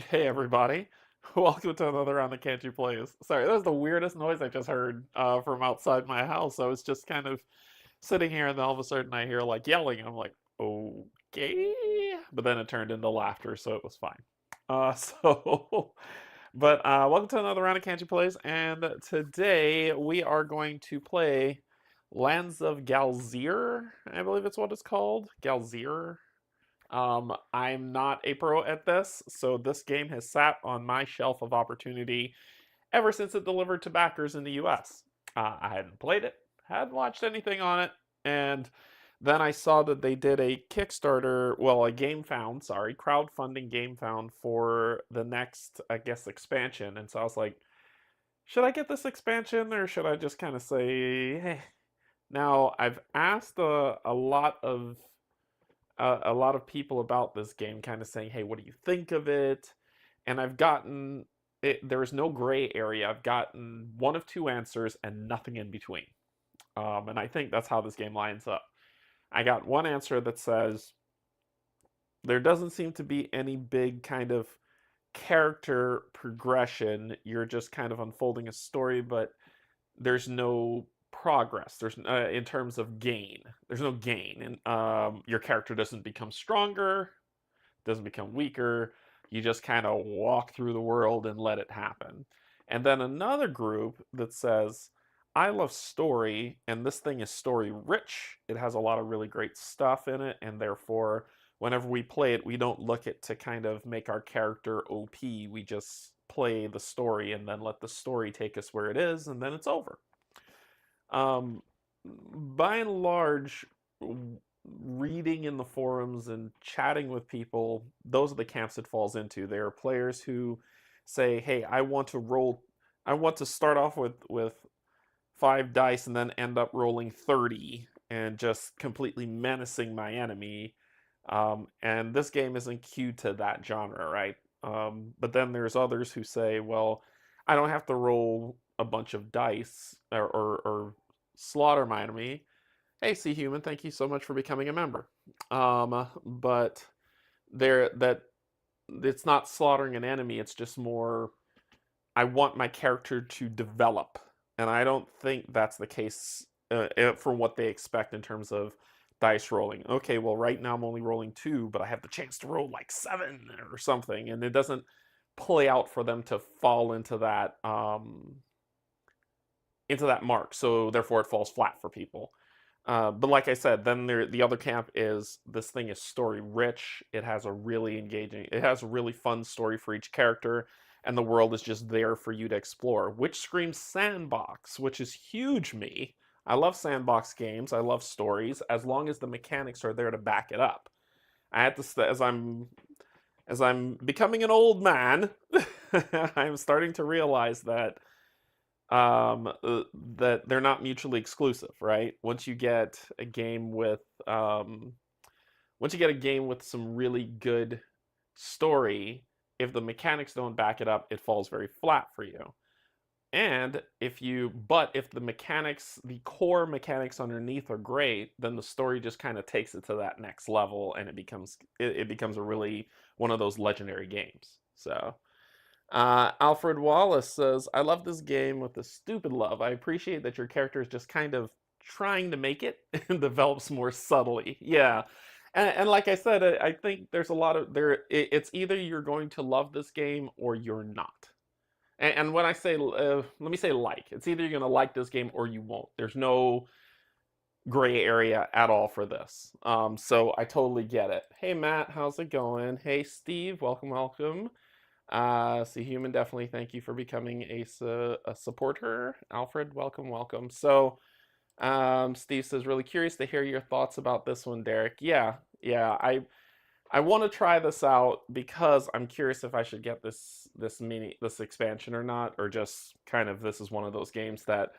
Hey everybody, welcome to another round of Canje Plays. Sorry, that was the weirdest noise I just heard from outside my house. I was just kind of sitting here and then all of a sudden I hear like yelling. I'm like, okay. But then it turned into laughter, so it was fine. So, welcome to another round of Canje Plays, and today we are going to play Lands of Galzyr, I believe it's what it's called. Galzyr. I'm not a pro at this, so this game has sat on my shelf of opportunity ever since it delivered to backers in the US. I hadn't played it, hadn't watched anything on it, and then I saw that they did a Kickstarter, well, a game found, sorry, crowdfunding game found for the next, I guess, expansion. And so I was like, should I get this expansion or should I just kind of say, hey? Now, I've asked a lot of people about this game, kind of saying, hey, what do you think of it? And I've gotten it, there's no gray area. I've gotten one of two answers and nothing in between. And I think that's how this game lines up. I got one answer that says there doesn't seem to be any big kind of character progression. You're just kind of unfolding a story, but there's no progress. There's in terms of gain. There's no gain, and your character doesn't become stronger, doesn't become weaker. You just kind of walk through the world and let it happen. And then another group that says, I love story, and this thing is story rich. It has a lot of really great stuff in it, and therefore, whenever we play it, we don't look at to kind of make our character OP. We just play the story and then let the story take us where it is, and then it's over. By and large, reading in the forums and chatting with people, those are the camps it falls into. There are players who say, hey, I want to start off with 5 dice and then end up rolling 30 and just completely menacing my enemy. And this game isn't cued to that genre, right? But then there's others who say, well, I don't have to roll a bunch of dice or slaughter my enemy. Hey, Sea Human, thank you so much for becoming a member. But that it's not slaughtering an enemy. It's just more, I want my character to develop, and I don't think that's the case from what they expect in terms of dice rolling. Okay, well, right now I'm only rolling 2, but I have the chance to roll like 7 or something, and it doesn't play out for them to fall into that mark. So therefore, it falls flat for people. But like I said, then the other camp is this thing is story rich. It has a really engaging, it has a really fun story for each character, and the world is just there for you to explore, which screams sandbox, which is huge me. I love sandbox games. I love stories as long as the mechanics are there to back it up. I had to as I'm becoming an old man, I'm starting to realize that they're not mutually exclusive, right? Um, once you get a game with some really good story, if the mechanics don't back it up, it falls very flat for you. And if the mechanics, the core mechanics underneath are great, then the story just kind of takes it to that next level, and it becomes a really one of those legendary games. So Alfred Wallace says, I love this game with a stupid love. I appreciate that your character is just kind of trying to make it and develops more subtly. Yeah. And like I said, I think there's a lot of it's either you're going to love this game or you're not. And when I say, let me say like, it's either you're going to like this game or you won't. There's no gray area at all for this. So I totally get it. Hey, Matt, how's it going? Hey, Steve, welcome, welcome. See, Human, definitely thank you for becoming a supporter. Alfred, welcome, welcome. So, Steve says, really curious to hear your thoughts about this one, Derek. Yeah, I want to try this out because I'm curious if I should get this expansion or not, or just kind of this is one of those games that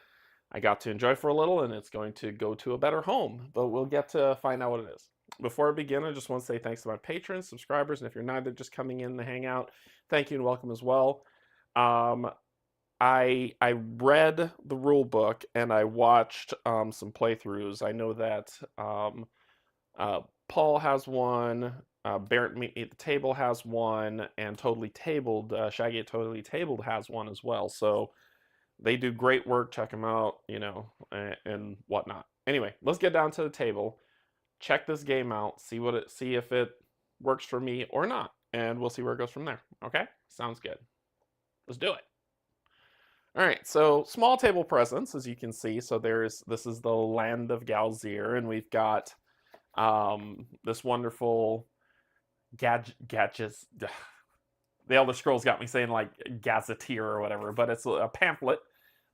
I got to enjoy for a little and it's going to go to a better home. But we'll get to find out what it is. Before I begin, I just want to say thanks to my patrons, subscribers, and if you're neither just coming in to hang out, thank you and welcome as well. Um, I read the rule book and I watched some playthroughs. I know that uh, Paul has one, Barrett Meet at the Table has one, and Totally Tabled, Shaggy at Totally Tabled has one as well. So they do great work. Check them out, and whatnot. Anyway, let's get down to the table. Check this game out. See if it works for me or not, and we'll see where it goes from there. Okay, sounds good. Let's do it. All right, so small table presence, as you can see. So this is the land of Galzyr, and we've got this wonderful gadgets. The Elder Scrolls got me saying like gazetteer or whatever, but it's a pamphlet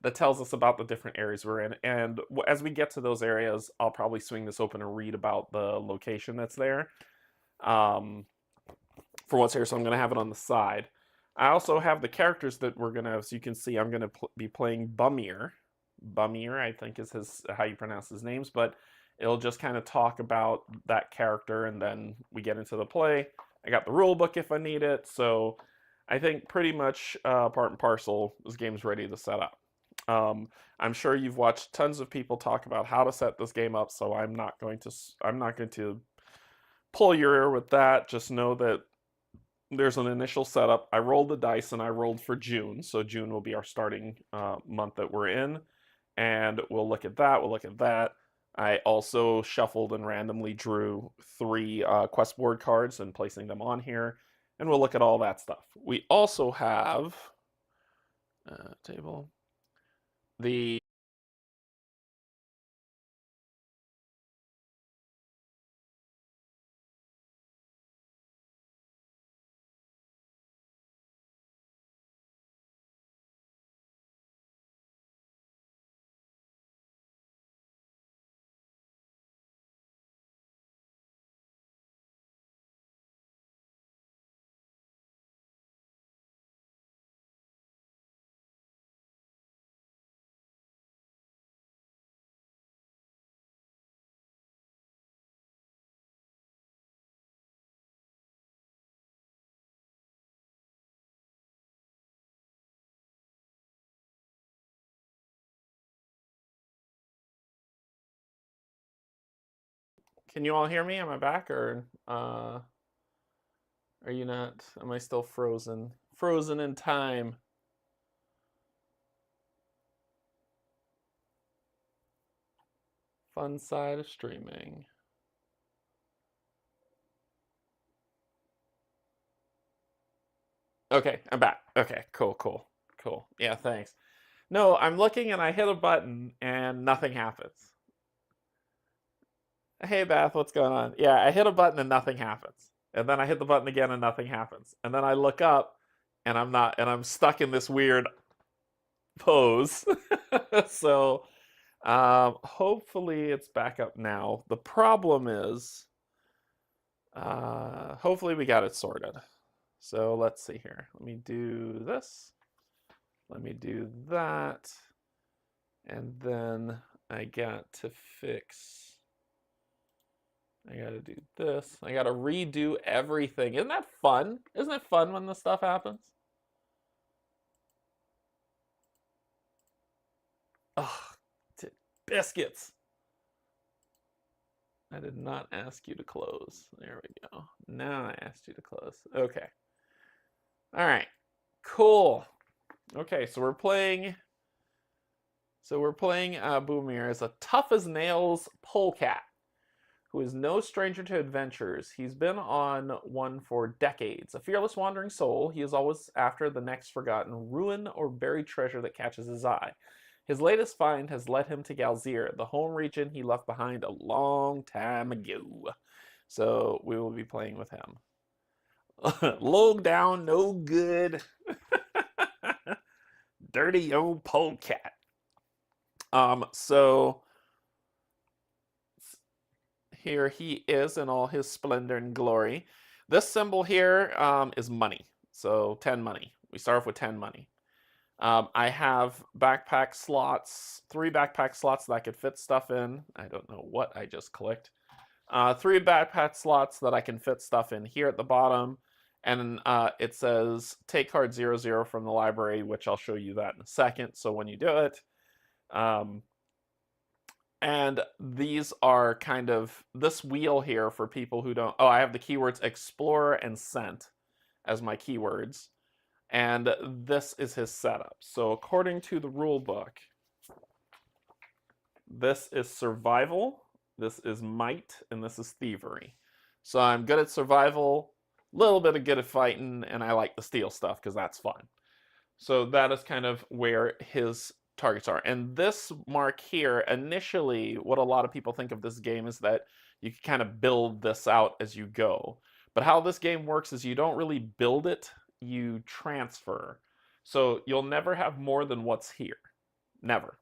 that tells us about the different areas we're in. And as we get to those areas, I'll probably swing this open and read about the location that's there for what's here. So I'm going to have it on the side. I also have the characters that we're going to, as you can see, I'm going to be playing Bumir. Bumir, I think is how you pronounce his names, but it'll just kind of talk about that character and then we get into the play. I got the rule book if I need it, so I think pretty much part and parcel, this game's ready to set up. I'm sure you've watched tons of people talk about how to set this game up, so I'm not going to pull your ear with that. Just know that there's an initial setup. I rolled the dice and I rolled for June, so June will be our starting month that we're in, and we'll look at that. We'll look at that. I also shuffled and randomly drew 3 quest board cards and placing them on here, and we'll look at all that stuff. We also have table the Can you all hear me? Am I back or are you not? Am I still frozen? Frozen in time. Fun side of streaming. Okay, I'm back. Okay, cool. Yeah, thanks. No, I'm looking and I hit a button and nothing happens. Hey Beth, what's going on? Yeah, I hit a button and nothing happens. And then I hit the button again and nothing happens. And then I look up and I'm stuck in this weird pose. So, hopefully it's back up now. The problem is, hopefully we got it sorted. So let's see here. Let me do this. Let me do that. And then I got to fix. I gotta do this. I gotta redo everything. Isn't that fun? Isn't it fun when this stuff happens? Ugh, biscuits. I did not ask you to close. There we go. Now I asked you to close. Okay. All right. Cool. Okay, so we're playing. Boomir as a tough as nails polecat, who is no stranger to adventures. He's been on one for decades. A fearless wandering soul, he is always after the next forgotten ruin or buried treasure that catches his eye. His latest find has led him to Galzyr, the home region he left behind a long time ago. So we will be playing with him. Low down, no good. Dirty old polecat. So here he is in all his splendor and glory. This symbol here is money. So 10 money. We start off with 10 money. I have backpack slots, 3 backpack slots that I could fit stuff in. I don't know what I just clicked. 3 backpack slots that I can fit stuff in here at the bottom. And it says take card 00 from the library, which I'll show you that in a second. So when you do it, and these are kind of this wheel here for people who don't. Oh, I have the keywords explorer and scent as my keywords. And this is his setup. So according to the rule book, this is survival, this is might, and this is thievery. So I'm good at survival, a little bit of good at fighting, and I like to steal stuff because that's fun. So that is kind of where his targets are. And this mark here, initially, what a lot of people think of this game is that you can kind of build this out as you go. But how this game works is you don't really build it, you transfer. So you'll never have more than what's here. Never.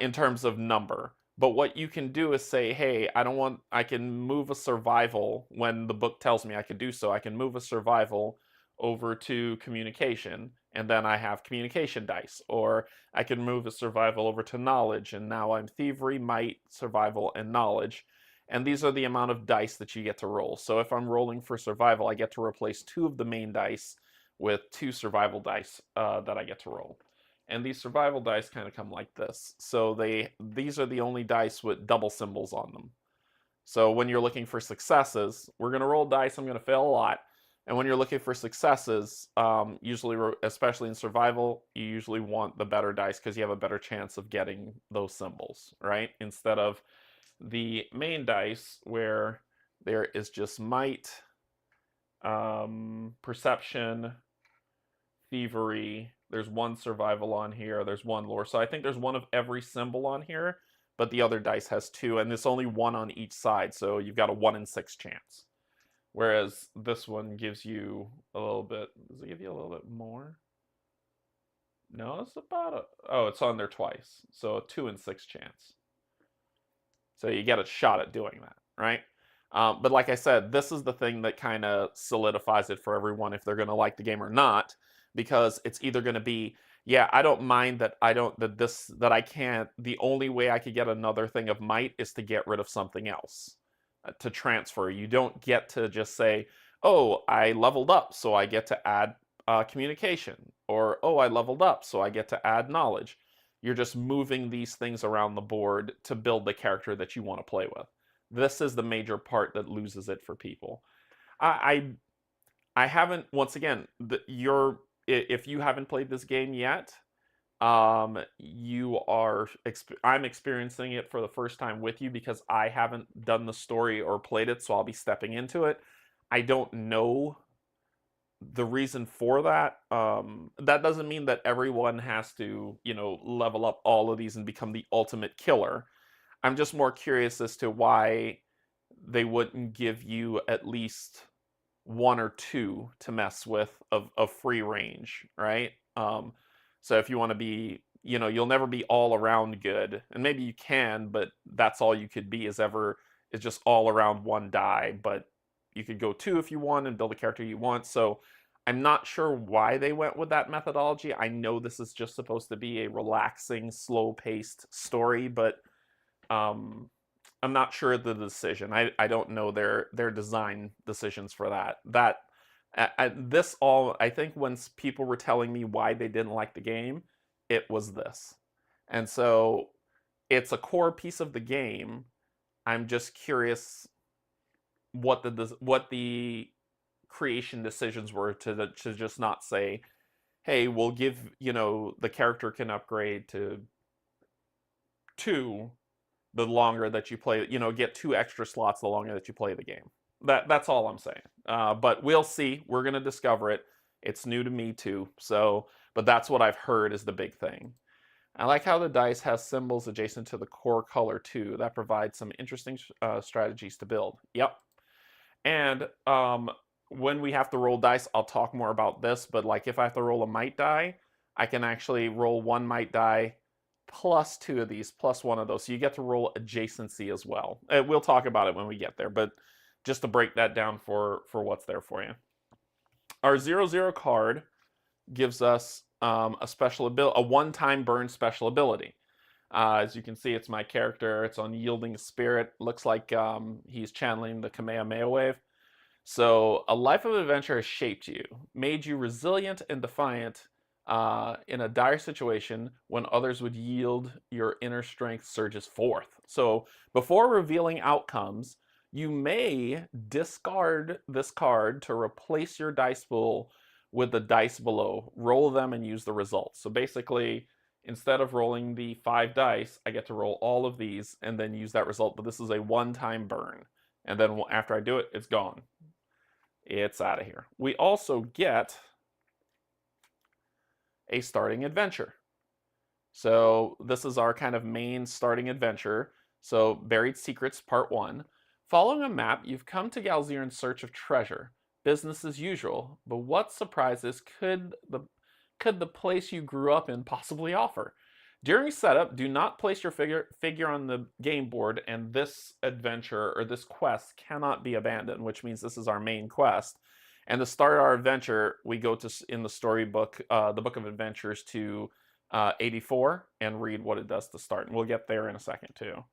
In terms of number. But what you can do is say, hey, I can move a survival when the book tells me I can do so. I can move a survival over to communication, and then I have communication dice. Or I can move a survival over to knowledge, and now I'm thievery, might, survival, and knowledge. And these are the amount of dice that you get to roll. So if I'm rolling for survival, I get to replace 2 of the main dice with 2 survival dice that I get to roll. And these survival dice kind of come like this. So these are the only dice with double symbols on them. So when you're looking for successes, we're going to roll dice. I'm going to fail a lot. And when you're looking for successes, usually, especially in survival, you usually want the better dice because you have a better chance of getting those symbols, right? Instead of the main dice where there is just might, perception, thievery. There's 1 survival on here. There's 1 lore. So I think there's 1 of every symbol on here, but the other dice has 2, and there's only 1 on each side. So you've got a 1 in 6 chance. Whereas this one gives you a little bit. Does it give you a little bit more? No, it's about a. Oh, it's on there twice. So a 2 in 6 chance. So you get a shot at doing that, right? But like I said, this is the thing that kind of solidifies it for everyone if they're going to like the game or not, because it's either going to be, yeah, I don't mind that I can't. The only way I could get another thing of might is to get rid of something else to transfer. You don't get to just say, oh, I leveled up, so I get to add communication, or oh, I leveled up, so I get to add knowledge. You're just moving these things around the board to build the character that you want to play with. This is the major part that loses it for people. I haven't. Once again, if you haven't played this game yet, I'm experiencing it for the first time with you because I haven't done the story or played it, so I'll be stepping into it. I don't know the reason for that. That doesn't mean that everyone has to, level up all of these and become the ultimate killer. I'm just more curious as to why they wouldn't give you at least one or two to mess with of free range, right? So if you want to be, you'll never be all around good, and maybe you can, but that's all you could be is just all around one die. But you could go two if you want and build a character you want. So I'm not sure why they went with that methodology. I know this is just supposed to be a relaxing, slow-paced story, but um, I'm not sure of the decision. I don't know their design decisions for that. I think when people were telling me why they didn't like the game, it was this. And so it's a core piece of the game. I'm just curious what the creation decisions were to just not say, hey, we'll give, the character can upgrade to 2 the longer that you play, get 2 extra slots the longer that you play the game. That's all I'm saying. But we'll see. We're gonna discover it. It's new to me too. So, but that's what I've heard is the big thing. I like how the dice has symbols adjacent to the core color too. That provides some interesting strategies to build. Yep. And when we have to roll dice, I'll talk more about this. But like if I have to roll a might die, I can actually roll 1 might die plus 2 of these, plus 1 of those. So you get to roll adjacency as well. We'll talk about it when we get there, but just to break that down for what's there for you. Our 0/0 card gives us a special ability, a one-time burn special ability. As you can see, it's my character. It's Unyielding Spirit. Looks like he's channeling the Kamehameha wave. So a life of adventure has shaped you, made you resilient and defiant in a dire situation when others would yield, your inner strength surges forth. So before revealing outcomes, you may discard this card to replace your dice pool with the dice below. Roll them and use the results. So basically, instead of rolling the 5 dice, I get to roll all of these and then use that result. But this is a one-time burn. And then after I do it, it's gone. It's out of here. We also get a starting adventure. So this is our kind of main starting adventure. So Buried Secrets Part 1. Following a map, you've come to Galzyr in search of treasure. Business as usual, but what surprises could the place you grew up in possibly offer? During setup, do not place your figure on the game board, and this adventure or this quest cannot be abandoned, which means this is our main quest. And to start our adventure, we go to, in the storybook, the Book of Adventures, to 84 and read what it does to start. And we'll get there in a second too.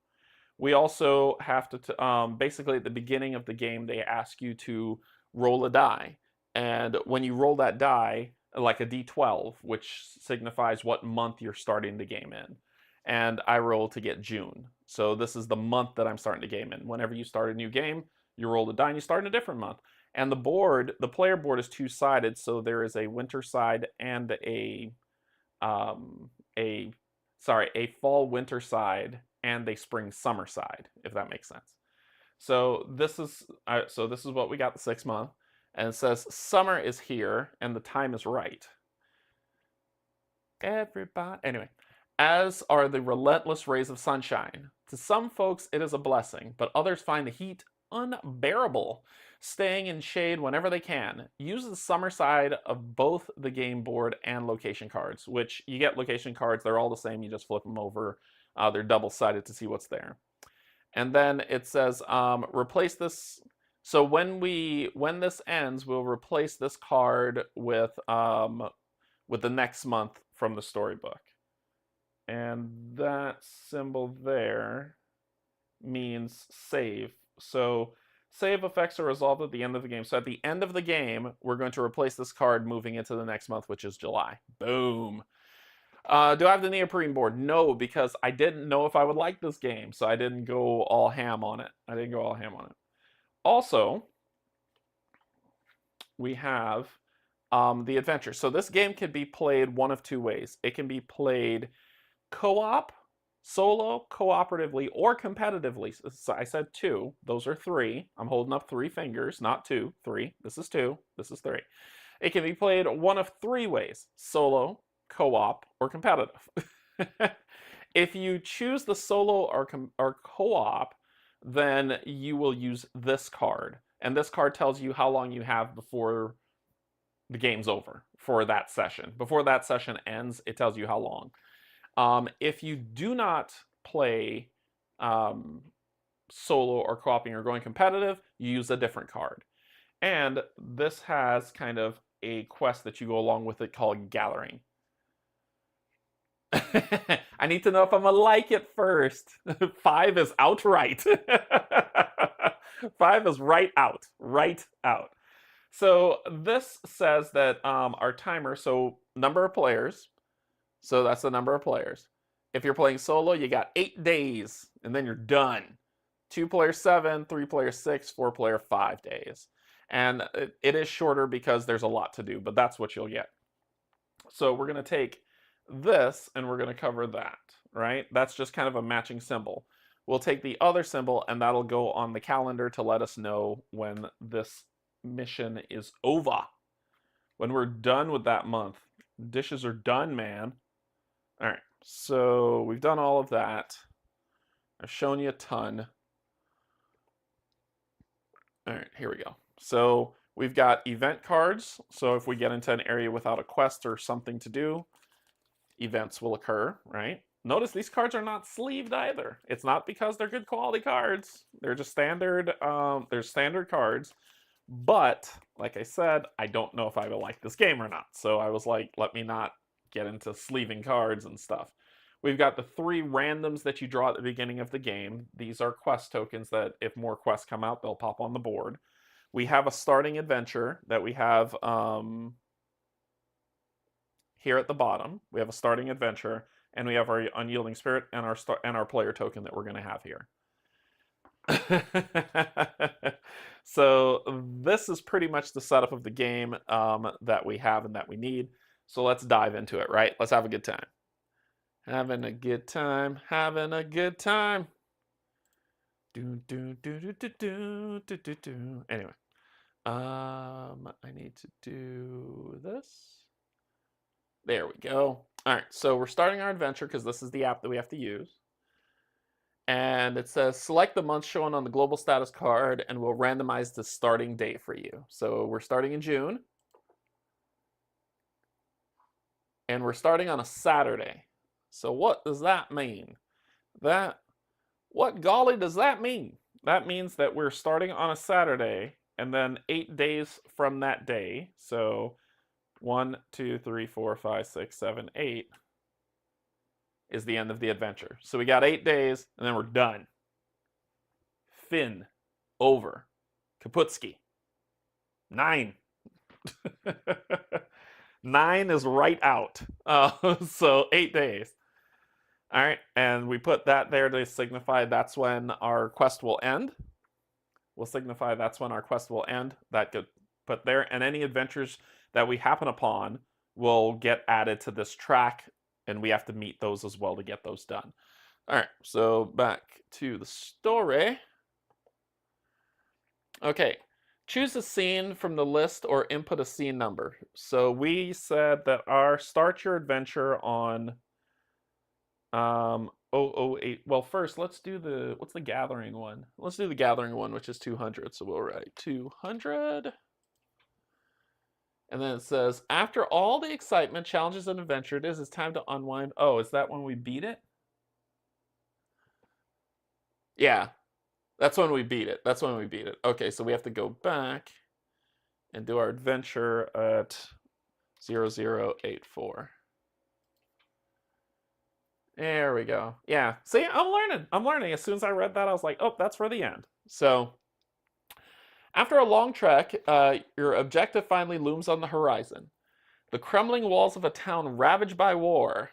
We also have to, basically at the beginning of the game, they ask you to roll a die. And when you roll that die, like a D12, which signifies what month you're starting the game in. And I roll to get June. So this is the month that I'm starting the game in. Whenever you start a new game, you roll the die and you start in a different month. And the player board is 2-sided, so there is a winter side and a fall winter side and a spring summer side, if that makes sense. So this is what we got the 6th month, and it says summer is here and the time is right. Everybody, anyway, as are the relentless rays of sunshine. To some folks it is a blessing, but others find the heat unbearable, staying in shade whenever they can. Use the summer side of both the game board and location cards, which you get location cards, they're all the same, you just flip them over. They're double-sided to see what's there. And then it says replace this. So when this ends, we'll replace this card with the next month from the storybook. And that symbol there means save. So save effects are resolved at the end of the game. So at the end of the game, we're going to replace this card moving into the next month, which is July. Boom. Do I have the neoprene board? No, because I didn't know if I would like this game, so I didn't go all ham on it. Also, we have the adventure. So this game can be played one of 2 ways. It can be played co-op, solo, cooperatively, or competitively. So I said 2. Those are 3. I'm holding up 3 fingers, not 2. 3. This is 2. This is 3. It can be played one of 3 ways: solo, co-op, or competitive. If you choose the solo or co-op, then you will use this card. And this card tells you how long you have before the game's over for that session. Before that session ends, it tells you how long. If you do not play solo or co-oping or going competitive, you use a different card. And this has kind of a quest that you go along with it called Gathering. I need to know if I'm gonna like it first. 5 is outright. 5 is right out. Right out. So this says that our timer, so number of players, so that's the number of players. If you're playing solo, you got 8 days, and then you're done. 2 player 7, 3 player 6, 4 player 5 days. And it is shorter because there's a lot to do, but that's what you'll get. So we're going to take this and we're going to cover that, right? That's just kind of a matching symbol. We'll take the other symbol and that'll go on the calendar to let us know when this mission is over. When we're done with that month. Dishes are done, man. All right, so we've done all of that. I've shown you a ton. All right, here we go. So we've got event cards. So if we get into an area without a quest or something to do, events will occur, right? Notice these cards are not sleeved either. It's not because they're good quality cards. They're just standard, they're standard cards. But like I said, I don't know if I will like this game or not. So I was like, let me not get into sleeving cards and stuff. We've got the 3 randoms that you draw at the beginning of the game. These are quest tokens that if more quests come out, they'll pop on the board. We have a starting adventure that we have here at the bottom. We have a starting adventure, and we have our unyielding spirit and our player token that we're going to have here. So this is pretty much the setup of the game that we have and that we need. So let's dive into it, right? Let's have a good time. Having a good time, having a good time. Anyway, I need to do this. There we go. All right, so we're starting our adventure because this is the app that we have to use. And it says, select the month shown on the global status card and we'll randomize the starting date for you. So we're starting in June. And we're starting on a Saturday. So what does that mean? What golly does that mean? That means that we're starting on a Saturday and then 8 days from that day. So 1, 2, 3, 4, 5, 6, 7, 8 is the end of the adventure. So we got 8 days and then we're done. Fin. Over. Kaputski. 9. 9 is right out. So 8 days. All right, and we put that there to signify that's when our quest will end. We'll signify that's when our quest will end. That get put there, and any adventures that we happen upon will get added to this track, and we have to meet those as well to get those done. All right, so back to the story. Okay, choose a scene from the list or input a scene number. So we said that our start your adventure on 008. Well, first let's do what's the gathering one? Let's do the gathering one, which is 200. So we'll write 200. And then it says, after all the excitement, challenges, and adventure it is, it's time to unwind. Oh, is that when we beat it? Yeah, that's when we beat it. That's when we beat it. Okay, so we have to go back and do our adventure at 0084. There we go. Yeah, see, I'm learning. I'm learning. As soon as I read that, I was like, oh, that's for the end. So after a long trek, your objective finally looms on the horizon. The crumbling walls of a town ravaged by war.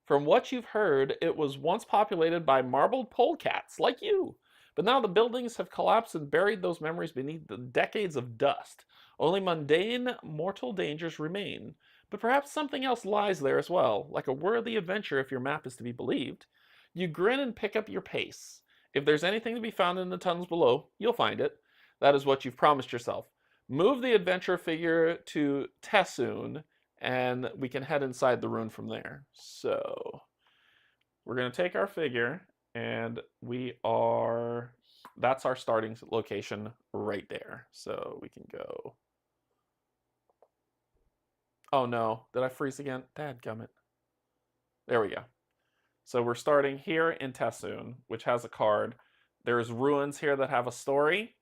From what you've heard, it was once populated by marbled polecats like you. But now the buildings have collapsed and buried those memories beneath the decades of dust. Only mundane, mortal dangers remain. But perhaps something else lies there as well, like a worthy adventure if your map is to be believed. You grin and pick up your pace. If there's anything to be found in the tunnels below, you'll find it. That is what you've promised yourself. Move the adventure figure to Teshune, and we can head inside the rune from there. So we're going to take our figure, and that's our starting location right there. So we can go. Oh no, did I freeze again? Dadgummit. There we go. So we're starting here in Teshune, which has a card. There's ruins here that have a story.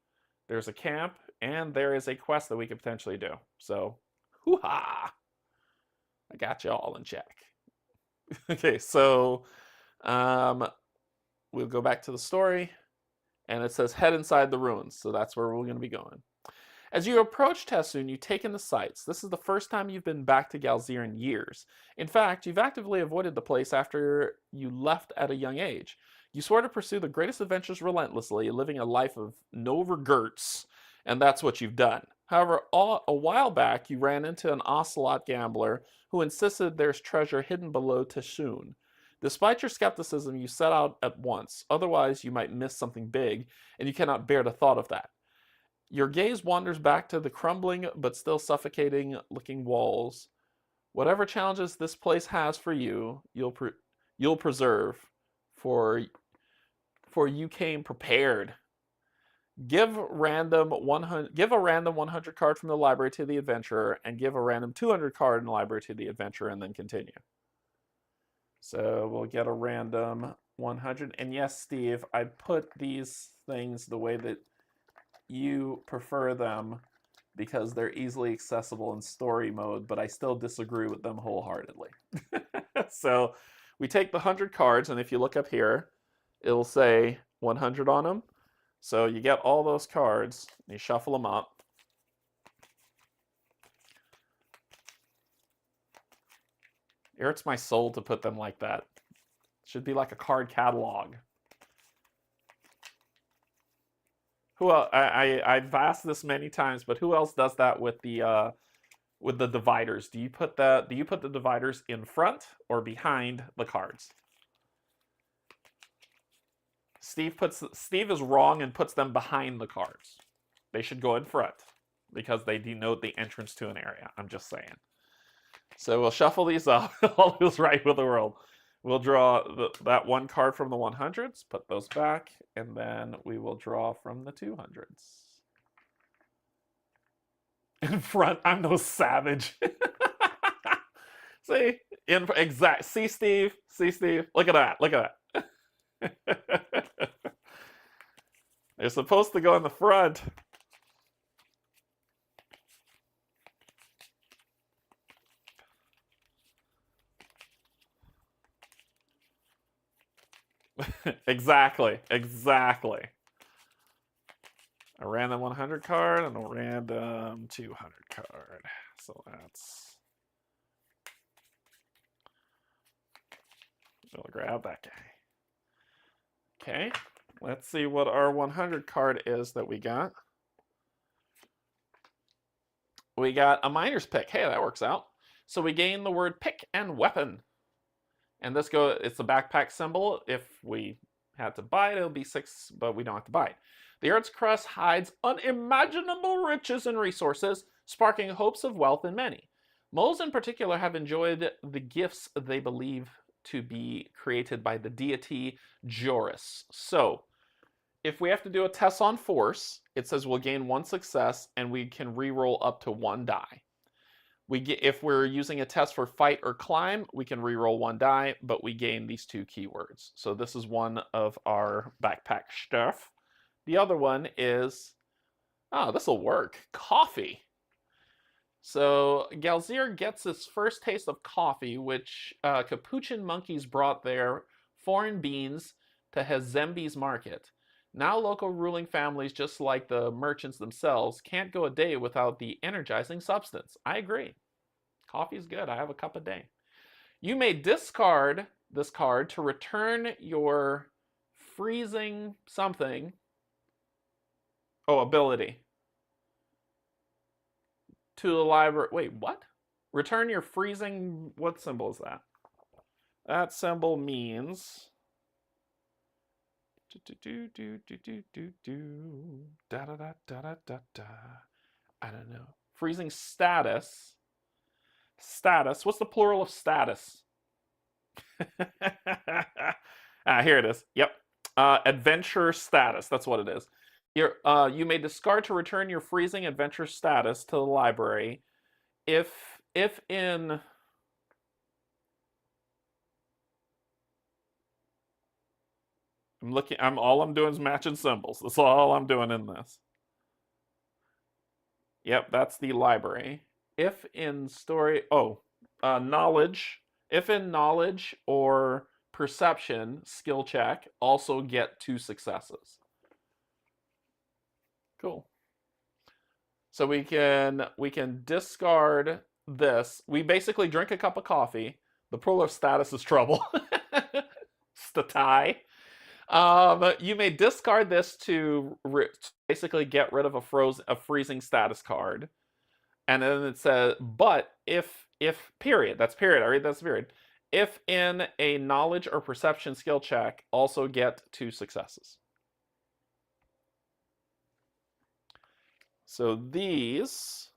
There's a camp, and there is a quest that we could potentially do. So, hoo-ha! I got you all in check. Okay, so we'll go back to the story, and it says head inside the ruins. So that's where we're going to be going. As you approach Teshune, you take in the sights. This is the first time you've been back to Galyzr in years. In fact, you've actively avoided the place after you left at a young age. You swore to pursue the greatest adventures relentlessly, living a life of no regrets, and that's what you've done. However, a while back, you ran into an ocelot gambler who insisted there's treasure hidden below Teshune. Despite your skepticism, you set out at once. Otherwise, you might miss something big, and you cannot bear the thought of that. Your gaze wanders back to the crumbling but still suffocating looking walls. Whatever challenges this place has for you, you'll preserve, for you came prepared. Give a random 100 card from the library to the adventurer, and give a random 200 card in the library to the adventurer, and then continue. So we'll get a random 100. And yes, Steve, I put these things the way that you prefer them because they're easily accessible in story mode, but I still disagree with them wholeheartedly. So we take the 100 cards, and if you look up here, it'll say 100 on them. So you get all those cards, you shuffle them up. It hurts my soul to put them like that. It should be like a card catalog. Who else? I've asked this many times, but who else does that with the dividers? Do you put the dividers in front or behind the cards? Steve is wrong and puts them behind the cards. They should go in front because they denote the entrance to an area. I'm just saying. So we'll shuffle these up. All is right with the world. We'll draw that one card from the 100s, put those back, and then we will draw from the 200s. In front, I'm no savage. See, see, Steve, look at that, look at that. They're supposed to go in the front. Exactly. A random 100 card and a random 200 card. So that's... We'll grab that guy. Okay, let's see what our 100 card is that we got. We got a miner's pick. Hey, that works out. So we gain the word pick and weapon. And it's a backpack symbol. If we had to buy it, it'll be 6, but we don't have to buy it. The Earth's crust hides unimaginable riches and resources, sparking hopes of wealth in many. Moles in particular have enjoyed the gifts they believe to be created by the deity Joris. So, if we have to do a test on force, it says we'll gain 1 success and we can re-roll up to 1 die. If we're using a test for fight or climb, we can re-roll 1 die, but we gain these 2 keywords. So this is one of our backpack stuff. The other one is, this will work, coffee. So Galzyr gets its first taste of coffee, which Capuchin monkeys brought their foreign beans to Hazembi's market. Now local ruling families, just like the merchants themselves, can't go a day without the energizing substance. I agree. Coffee's good. I have a cup a day. You may discard this card to return your freezing something. Oh, ability. To the library. Wait, what? Return your freezing. What symbol is that? That symbol means. I don't know. Freezing status. Status. What's the plural of status? Here it is. Yep. Adventure status. That's what it is. You may discard to return your freezing adventure status to the library if in all I'm doing is matching symbols. That's all I'm doing in this. Yep, that's the library. If in story, knowledge. If in knowledge or perception skill check, also get 2 successes. Cool. So we can discard this. We basically drink a cup of coffee. The pool of status is trouble. It's the tie. You may discard this to basically get rid of a freezing status card. And then it says, but if period, that's period, I read that's period. If in a knowledge or perception skill check, also get 2 successes. So these,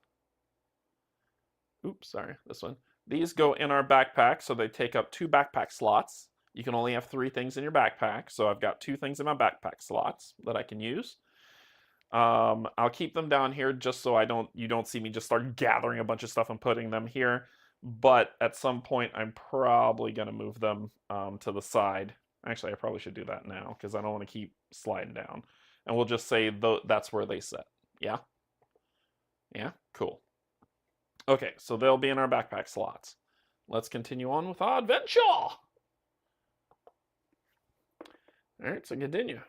oops, sorry, this one. These go in our backpack, so they take up 2 backpack slots. You can only have 3 things in your backpack, so I've got 2 things in my backpack slots that I can use. I'll keep them down here just so you don't see me just start gathering a bunch of stuff and putting them here. But at some point, I'm probably going to move them to the side. Actually, I probably should do that now because I don't want to keep sliding down. And we'll just say that's where they sit. Yeah? Yeah? Cool. Okay, so they'll be in our backpack slots. Let's continue on with our adventure! Alright, so continue.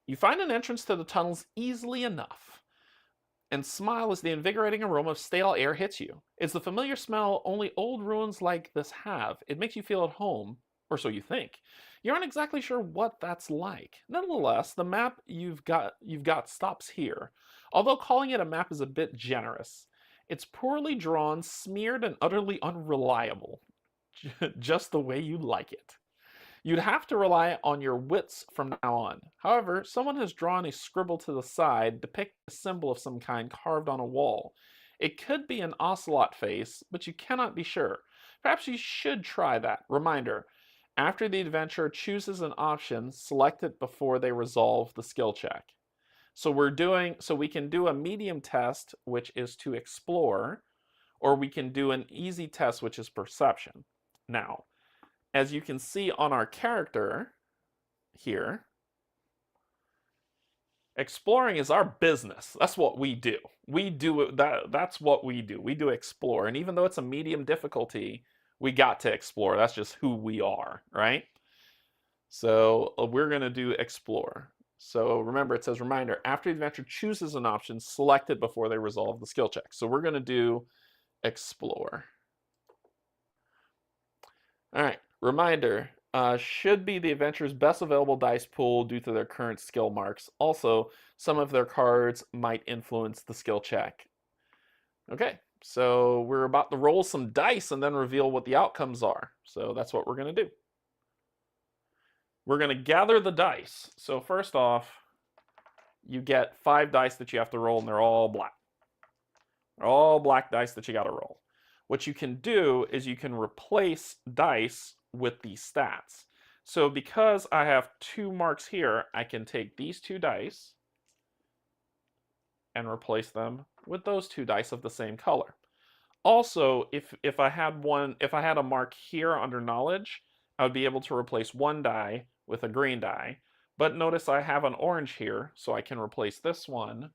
You find an entrance to the tunnels easily enough, and smile as the invigorating aroma of stale air hits you. It's the familiar smell only old ruins like this have. It makes you feel at home, or so you think. You aren't exactly sure what that's like. Nonetheless, the map you've got stops here. Although calling it a map is a bit generous. It's poorly drawn, smeared, and utterly unreliable. Just the way you like it. You'd have to rely on your wits from now on. However, someone has drawn a scribble to the side depicting a symbol of some kind carved on a wall. It could be an ocelot face, but you cannot be sure. Perhaps you should try that. Reminder, after the adventurer chooses an option, select it before they resolve the skill check. So we can do a medium test, which is to explore, or we can do an easy test, which is perception. Now, as you can see on our character here, exploring is our business. That's what we do. That's what we do. We do explore. And even though it's a medium difficulty, we got to explore. That's just who we are, right? So we're going to do explore. So remember, it says reminder, after the adventurer chooses an option, select it before they resolve the skill check. So we're going to do explore. All right. Reminder, should be the adventurer's best available dice pool due to their current skill marks. Also, some of their cards might influence the skill check. Okay, so we're about to roll some dice and then reveal what the outcomes are. So that's what we're going to do. We're going to gather the dice. So first off, you get 5 dice that you have to roll, and they're all black. They're all black dice that you got to roll. What you can do is you can replace dice with these stats. So because I have 2 marks here, I can take these 2 dice and replace them with those 2 dice of the same color. Also, if I had a mark here under knowledge, I would be able to replace 1 die with a green die. But notice I have an orange here, so I can replace this one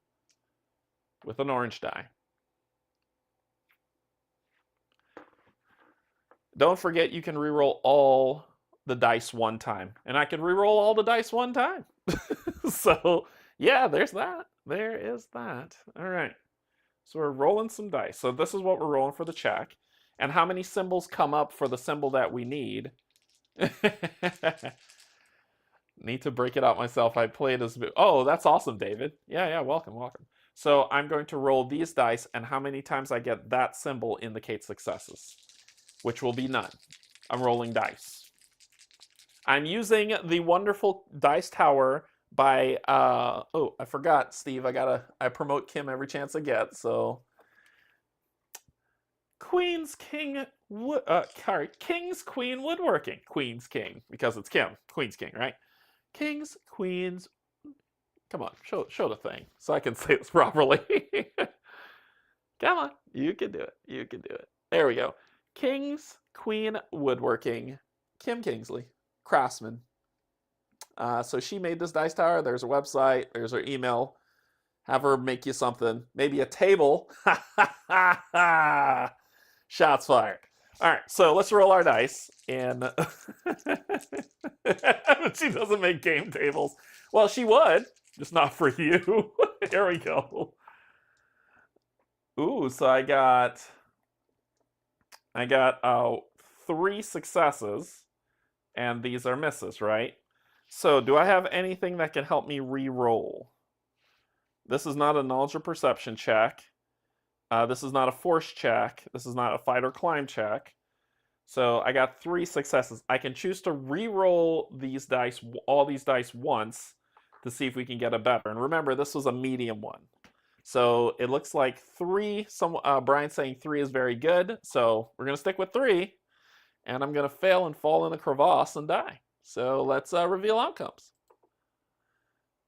with an orange die. Don't forget you can reroll all the dice 1 time. And I can reroll all the dice 1 time. So, yeah, there's that. There is that. All right. So we're rolling some dice. So this is what we're rolling for the check. And how many symbols come up for the symbol that we need? Need to break it out myself. I played as... Oh, that's awesome, David. Yeah, welcome. So I'm going to roll these dice, and how many times I get that symbol indicates successes, which will be none. I'm rolling dice. I'm using the wonderful dice tower by... oh, I forgot, Steve. I promote Kim every chance I get, so... Queen's King King's Queen Woodworking. Queen's King, because it's Kim. Queen's King, right? King's Queen's. Come on, show the thing so I can say this properly. Come on, you can do it. You can do it. There we go. King's Queen Woodworking. Kim Kingsley, craftsman. So she made this dice tower. There's a website. There's her email. Have her make you something. Maybe a table. Shots fired. All right, so let's roll our dice. And she doesn't make game tables. Well, she would, just not for you. Here we go. Ooh, so I got 3 successes, and these are misses, right? So do I have anything that can help me re-roll? This is not a knowledge or perception check. This is not a force check. This is not a fight or climb check. So I got 3 successes. I can choose to re-roll these dice, all these dice once, to see if we can get a better. And remember, this was a medium one. So it looks like 3, Brian's saying 3 is very good. So we're going to stick with 3. And I'm going to fail and fall in a crevasse and die. So let's reveal outcomes.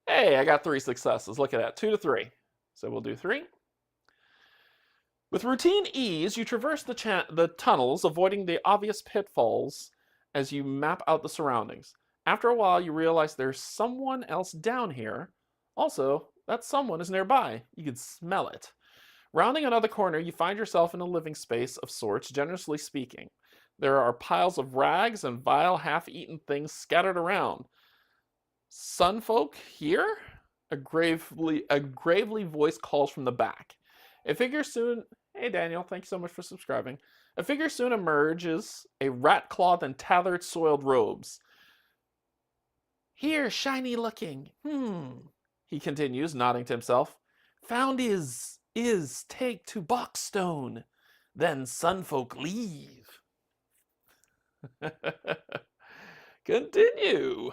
Hey, I got 3 successes. Look at that, 2 to 3. So we'll do 3. With routine ease, you traverse the tunnels, avoiding the obvious pitfalls as you map out the surroundings. After a while, you realize there's someone else down here. Also, that someone is nearby. You can smell it. Rounding another corner, you find yourself in a living space of sorts, generously speaking. There are piles of rags and vile, half-eaten things scattered around. Sunfolk here? A gravely voice calls from the back. A figure soon... Hey, Daniel, thank you so much for subscribing. A figure soon emerges, a rat-clawed and tattered, soiled robes. Here, shiny looking. He continues, nodding to himself. Found is take to Boxstone. Then Sunfolk leave. Continue.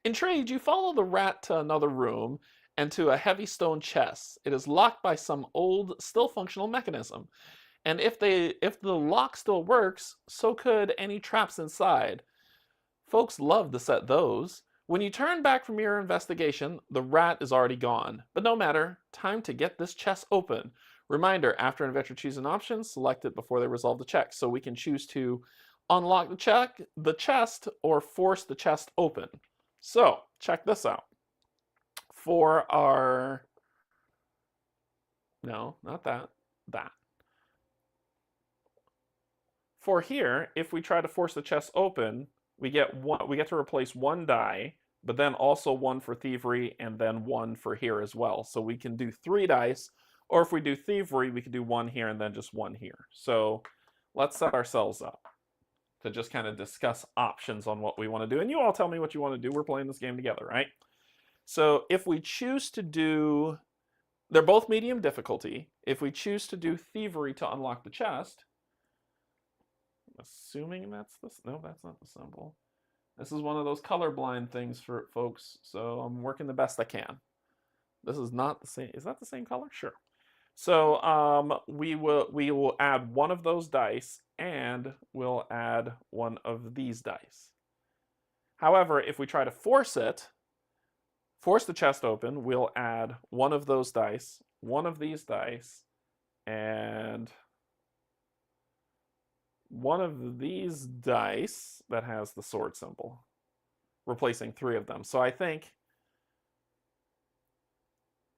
Intrigued, you follow the rat to another room and to a heavy stone chest. It is locked by some old, still functional mechanism. And if the lock still works, so could any traps inside. Folks love to set those. When you turn back from your investigation, the rat is already gone. But no matter, time to get this chest open. Reminder, after an adventure choose an option, select it before they resolve the check. So we can choose to unlock the chest or force the chest open. So, check this out. For our... No, not that. That. For here, if we try to force the chest open, we get to replace 1 die, but then also 1 for thievery and then 1 for here as well. So we can do 3 dice, or if we do thievery, we can do 1 here and then just 1 here. So let's set ourselves up to just kind of discuss options on what we want to do. And you all tell me what you want to do. We're playing this game together, right? So if we choose to do... They're both medium difficulty. If we choose to do thievery to unlock the chest... Assuming that's the... No, that's not the symbol. This is one of those colorblind things for folks, so I'm working the best I can. This is not the same... Is that the same color? Sure. So we will add 1 of those dice, and we'll add 1 of these dice. However, if we try to force the chest open, we'll add 1 of those dice, 1 of these dice, and 1 of these dice that has the sword symbol, replacing 3 of them. So I think...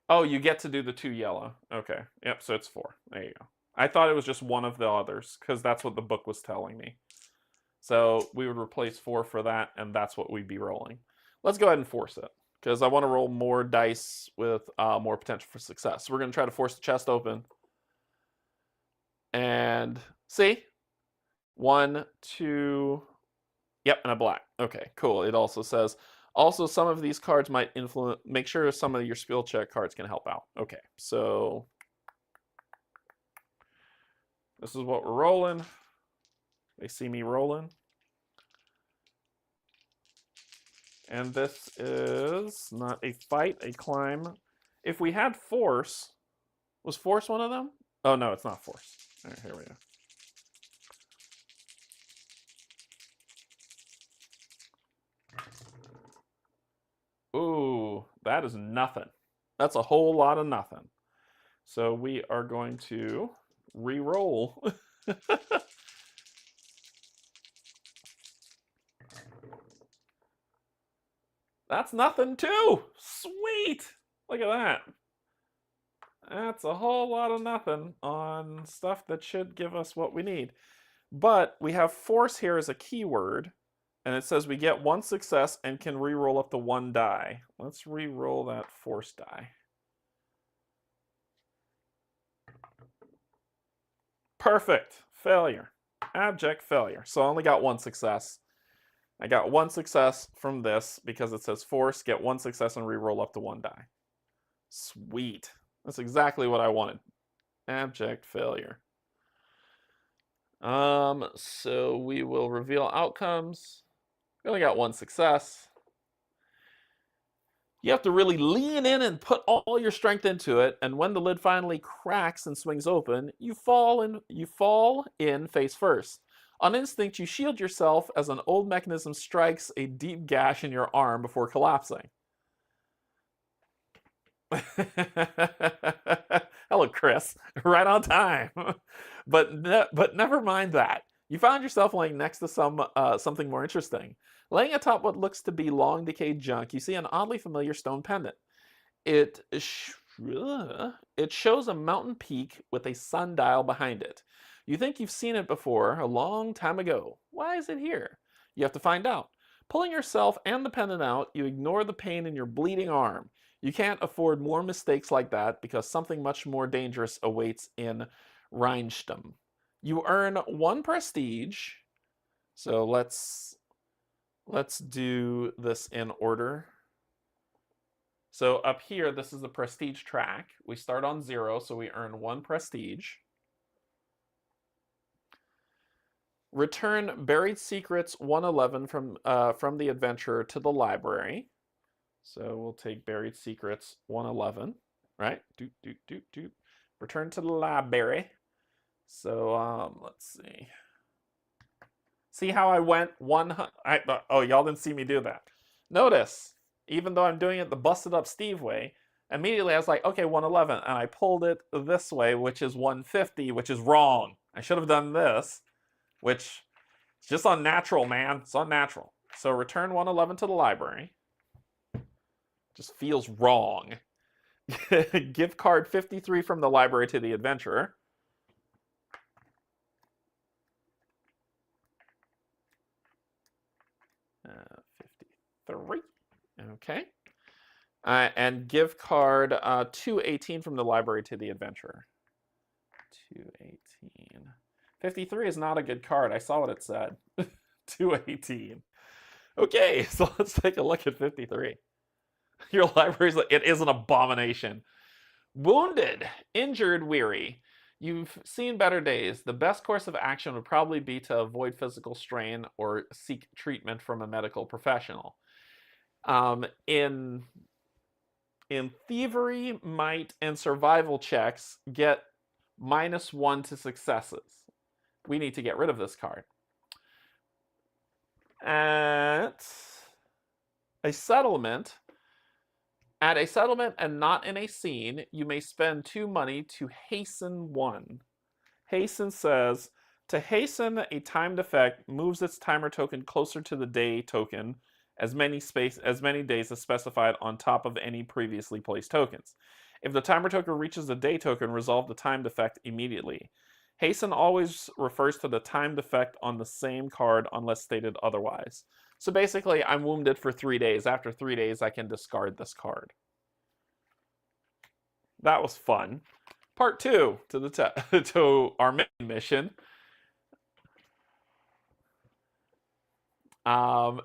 Oh, you get to do the 2 yellow. Okay. Yep, so it's 4. There you go. I thought it was just 1 of the others, because that's what the book was telling me. So we would replace 4 for that, and that's what we'd be rolling. Let's go ahead and force it, because I want to roll more dice with more potential for success. So we're going to try to force the chest open. And see? 1, 2... Yep, and a black. Okay, cool. It also says... Also, some of these cards might influence... Make sure some of your skill check cards can help out. Okay, so... This is what we're rolling. They see me rolling. And this is not a fight, a climb. If we had force... Was force one of them? Oh, no, it's not force. All right, here we go. Ooh, that is nothing. That's a whole lot of nothing. So we are going to re-roll. That's nothing too. Sweet. Look at that. That's a whole lot of nothing on stuff that should give us what we need. But we have force here as a keyword, and it says we get 1 success and can re-roll up to 1 die. Let's re-roll that force die. Perfect. Failure. Abject failure. So I only got 1 success. I got 1 success from this because it says force, get 1 success and re-roll up to 1 die. Sweet. That's exactly what I wanted. Abject failure. So we will reveal outcomes. We only got 1 success. You have to really lean in and put all your strength into it, and when the lid finally cracks and swings open, you fall in face first. On instinct, you shield yourself as an old mechanism strikes a deep gash in your arm before collapsing. Hello, Chris. Right on time. But never mind that. You found yourself laying next to something more interesting. Laying atop what looks to be long decayed junk, you see an oddly familiar stone pendant. It shows a mountain peak with a sundial behind it. You think you've seen it before, a long time ago. Why is it here? You have to find out. Pulling yourself and the pendant out, you ignore the pain in your bleeding arm. You can't afford more mistakes like that because something much more dangerous awaits in Rheinstum. You earn 1 prestige. So let's do this in order. So up here, this is the prestige track. We start on 0, so we earn 1 prestige. Return buried secrets 111 from the adventurer to the library. So we'll take buried secrets 111, right? Return to the library. So let's see. See how I went 100? Oh, y'all didn't see me do that. Notice, even though I'm doing it the busted up Steve way, immediately I was like, okay, 111, and I pulled it this way, which is 150, which is wrong. I should have done this, which is just unnatural, man. It's unnatural. So return 111 to the library. Just feels wrong. Gift card 53 from the library to the adventurer. Uh, 53. Okay. And gift card 218 from the library to the adventurer. 218. 53 is not a good card. I saw what it said. 218. Okay, so let's take a look at 53. Your library's like, it is an abomination. Wounded, injured, weary. You've seen better days. The best course of action would probably be to avoid physical strain or seek treatment from a medical professional. In thievery, might, and survival checks, get -1 to successes. We need to get rid of this card. At a settlement and not in a scene, you may spend 2 money to hasten 1. Hasten says, to hasten, a timed effect moves its timer token closer to the day token as many days as specified on top of any previously placed tokens. If the timer token reaches the day token, resolve the timed effect immediately. Hasten always refers to the timed effect on the same card unless stated otherwise. So basically, I'm wounded for 3 days. After 3 days, I can discard this card. That was fun. Part 2 to our main mission. The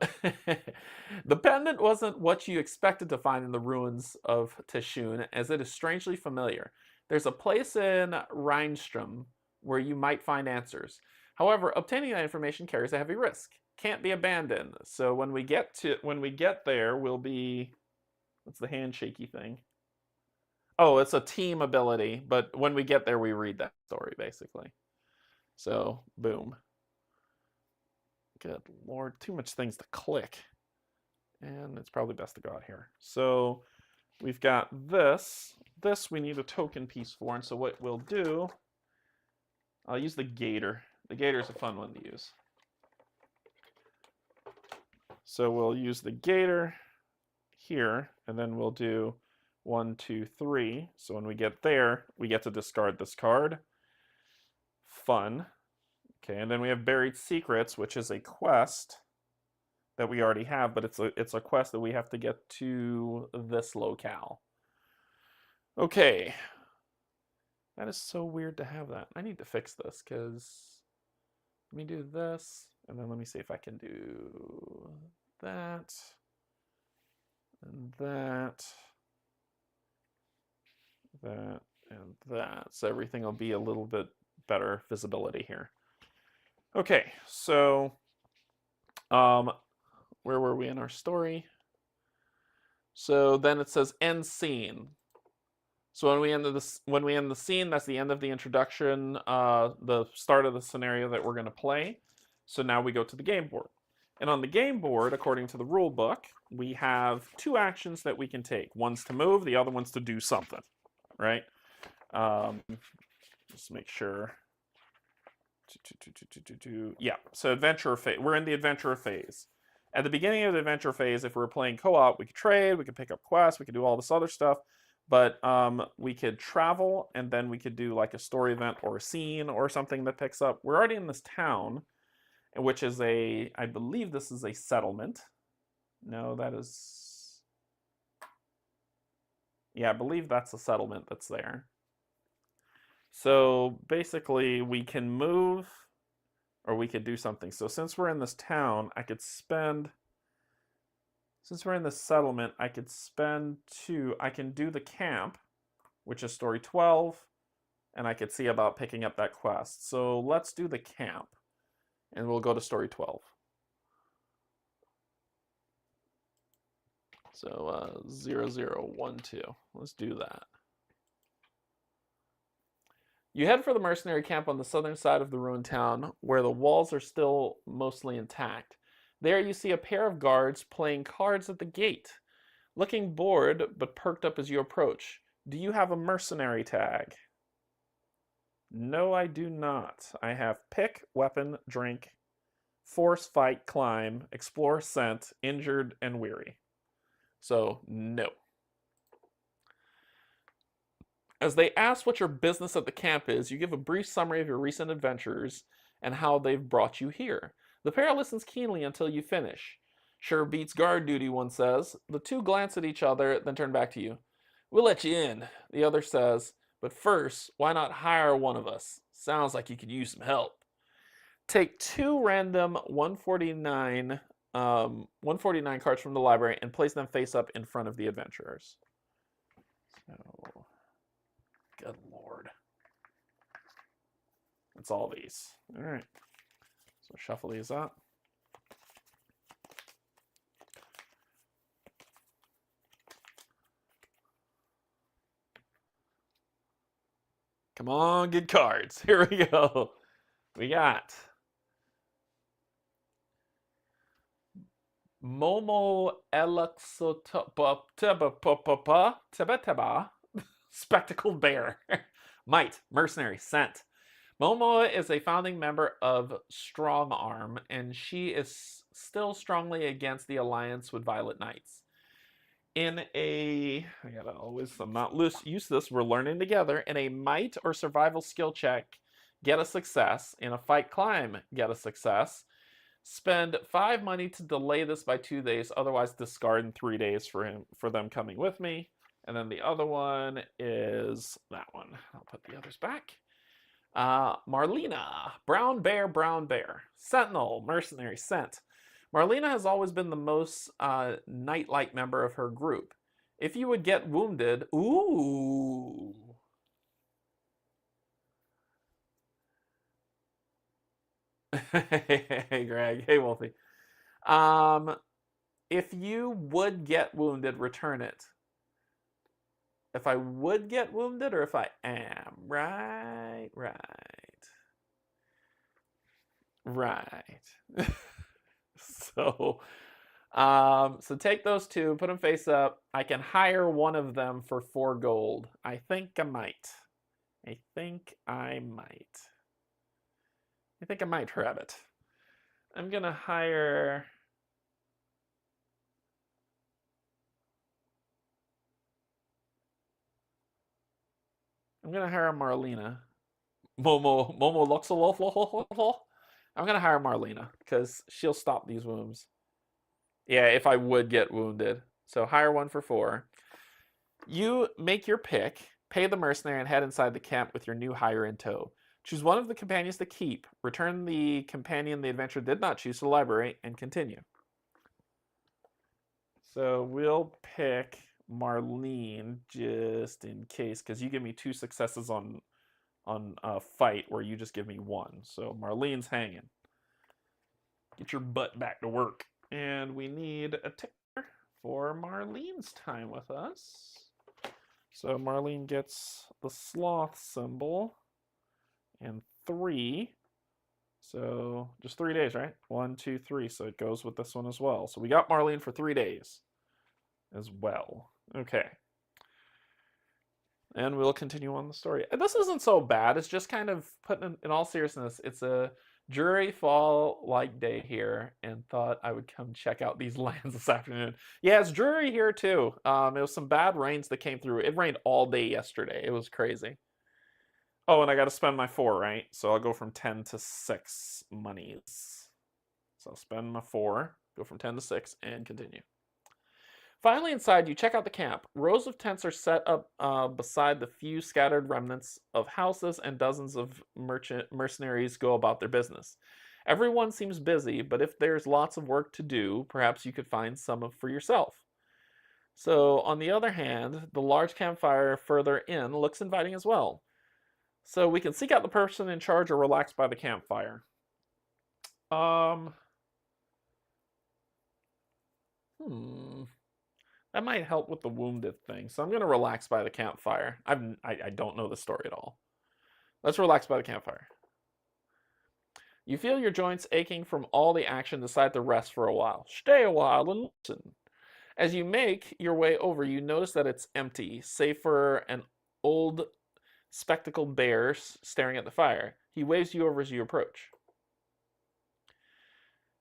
pendant wasn't what you expected to find in the ruins of Teshune, as it is strangely familiar. There's a place in Rheinstum where you might find answers. However, obtaining that information carries a heavy risk. Can't be abandoned. So when we get there, we'll be... What's the handshaky thing? Oh, it's a team ability, but when we get there, we read that story, basically. So, boom. Good Lord, too much things to click. And it's probably best to go out here. So, we've got this. This we need a token piece for, and so what we'll do, I'll use the gator. The gator's a fun one to use. So we'll use the gator here, and then we'll do 1, 2, 3. So when we get there, we get to discard this card. Fun. Okay, and then we have Buried Secrets, which is a quest that we already have, but it's a quest that we have to get to this locale. Okay. That is so weird to have that. I need to fix this, because let me do this, and then let me see if I can do that, and that, and that. So everything will be a little bit better visibility here. Okay, so where were we in our story? So then it says end scene. So when we end the scene, that's the end of the introduction, the start of the scenario that we're going to play. So now we go to the game board. And on the game board, according to the rule book, we have 2 actions that we can take. One's to move, the other one's to do something, right? Just make sure. Yeah, so adventure phase. We're in the adventure phase. At the beginning of the adventure phase, if we were playing co-op, we could trade, we could pick up quests, we could do all this other stuff. But we could travel, and then we could do like a story event or a scene or something that picks up. We're already in this town, which is I believe this is a settlement. No, that is, yeah, I believe that's a settlement that's there. So basically, we can move, or we could do something. So since we're in this town, I could spend... Since we're in this settlement, I could spend 2. I can do the camp, which is story 12, and I could see about picking up that quest. So let's do the camp, and we'll go to story 12. So 0012. Let's do that. You head for the mercenary camp on the southern side of the ruined town, where the walls are still mostly intact. There you see a pair of guards playing cards at the gate, looking bored but perked up as you approach. Do you have a mercenary tag? No, I do not. I have pick, weapon, drink, force, fight, climb, explore, scent, injured, and weary. So, no. As they ask what your business at the camp is, you give a brief summary of your recent adventures and how they've brought you here. The pair listens keenly until you finish. Sure beats guard duty, one says. The 2 glance at each other, then turn back to you. We'll let you in, the other says. But first, why not hire one of us? Sounds like you could use some help. Take 2 random 149 cards from the library and place them face up in front of the adventurers. So, good Lord. It's all these. All right. So shuffle these up. Come on, good cards. Here we go. We got Momo Eluxotaba Spectacled Bear. Might, Mercenary, Scent. Momo is a founding member of Strong Arm, and she is still strongly against the alliance with Violet Knights. In a, I'm not used to this, we're learning together. In a might or survival skill check, get a success. In a fight climb, get a success. Spend 5 money to delay this by 2 days, otherwise discard in 3 days for them coming with me. And then the other one is that one. I'll put the others back. Marlena, brown bear. Sentinel, mercenary, scent. Marlena has always been the most knight-like member of her group. If you would get wounded, ooh. Hey, Greg. Hey, Wolfie. If you would get wounded, return it. if I would get wounded or if I am. Right. So, so take those two, put them face up. I can hire one of them for 4 gold. I think I might. I think I might grab it. I'm gonna hire. I'm gonna hire Marlena. Momo Luxolol. I'm gonna hire Marlena because she'll stop these wounds. Yeah, if I would get wounded. So hire one for 4. You make your pick, pay the mercenary, and head inside the camp with your new hire in tow. Choose one of the companions to keep, return the companion the adventurer did not choose to the library, and continue. So we'll pick Marlene just in case, because you give me 2 successes on a fight where you just give me 1. So Marlene's hanging. Get your butt back to work. And we need a ticker for Marlene's time with us. So Marlene gets the sloth symbol and 3. So just 3 days, right? 1, 2, 3. So it goes with this one as well. So we got Marlene for 3 days as well. Okay. And we'll continue on the story. And this isn't so bad. It's just kind of putting in all seriousness. It's a jury fall-like day here, and thought I would come check out these lands this afternoon. Yeah, it's dreary here too. It was some bad rains that came through. It rained all day yesterday. It was crazy. Oh, and I got to spend my 4, right? So I'll go from 10 to 6 monies. So I'll spend my 4, go from 10 to 6, and continue. Finally inside, you check out the camp. Rows of tents are set up beside the few scattered remnants of houses, and dozens of mercenaries go about their business. Everyone seems busy, but if there's lots of work to do, perhaps you could find some for yourself. So, on the other hand, the large campfire further in looks inviting as well. So we can seek out the person in charge or relax by the campfire. That might help with the wounded thing. So I'm going to relax by the campfire. I don't know the story at all. Let's relax by the campfire. You feel your joints aching from all the action, decide to rest for a while. Stay a while and listen. As you make your way over, you notice that it's empty, save for an old spectacled bear staring at the fire. He waves you over as you approach.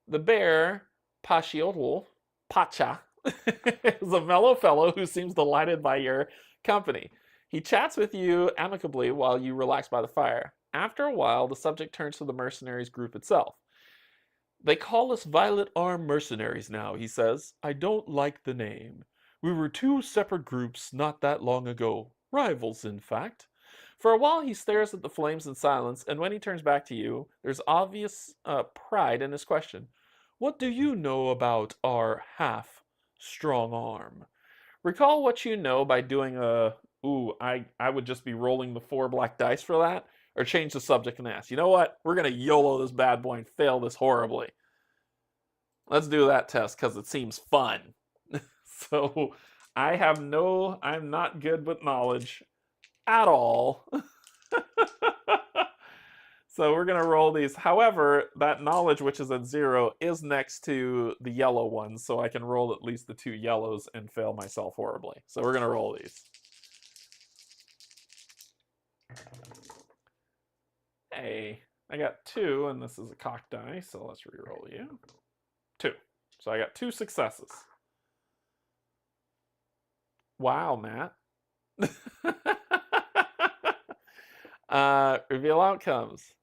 The bear, Pacha, is a mellow fellow who seems delighted by your company. He chats with you amicably while you relax by the fire. After a while, the subject turns to the mercenaries group itself. They call us Violet Arm Mercenaries now, he says. I don't like the name. We were 2 separate groups not that long ago. Rivals, in fact. For a while, he stares at the flames in silence, and when he turns back to you, there's obvious pride in his question. What do you know about our half-strong arm? Recall what you know by doing a... Ooh, I would just be rolling the 4 black dice for that, or change the subject and ask, you know what? We're going to YOLO this bad boy and fail this horribly. Let's do that test, because it seems fun. So, I'm not good with knowledge at all. So we're going to roll these. However, that knowledge, which is at 0, is next to the yellow one, so I can roll at least the 2 yellows and fail myself horribly. So we're going to roll these. Hey, I got 2, and this is a cock die, so let's re-roll you. 2. So I got 2 successes. Wow, Matt. Reveal outcomes.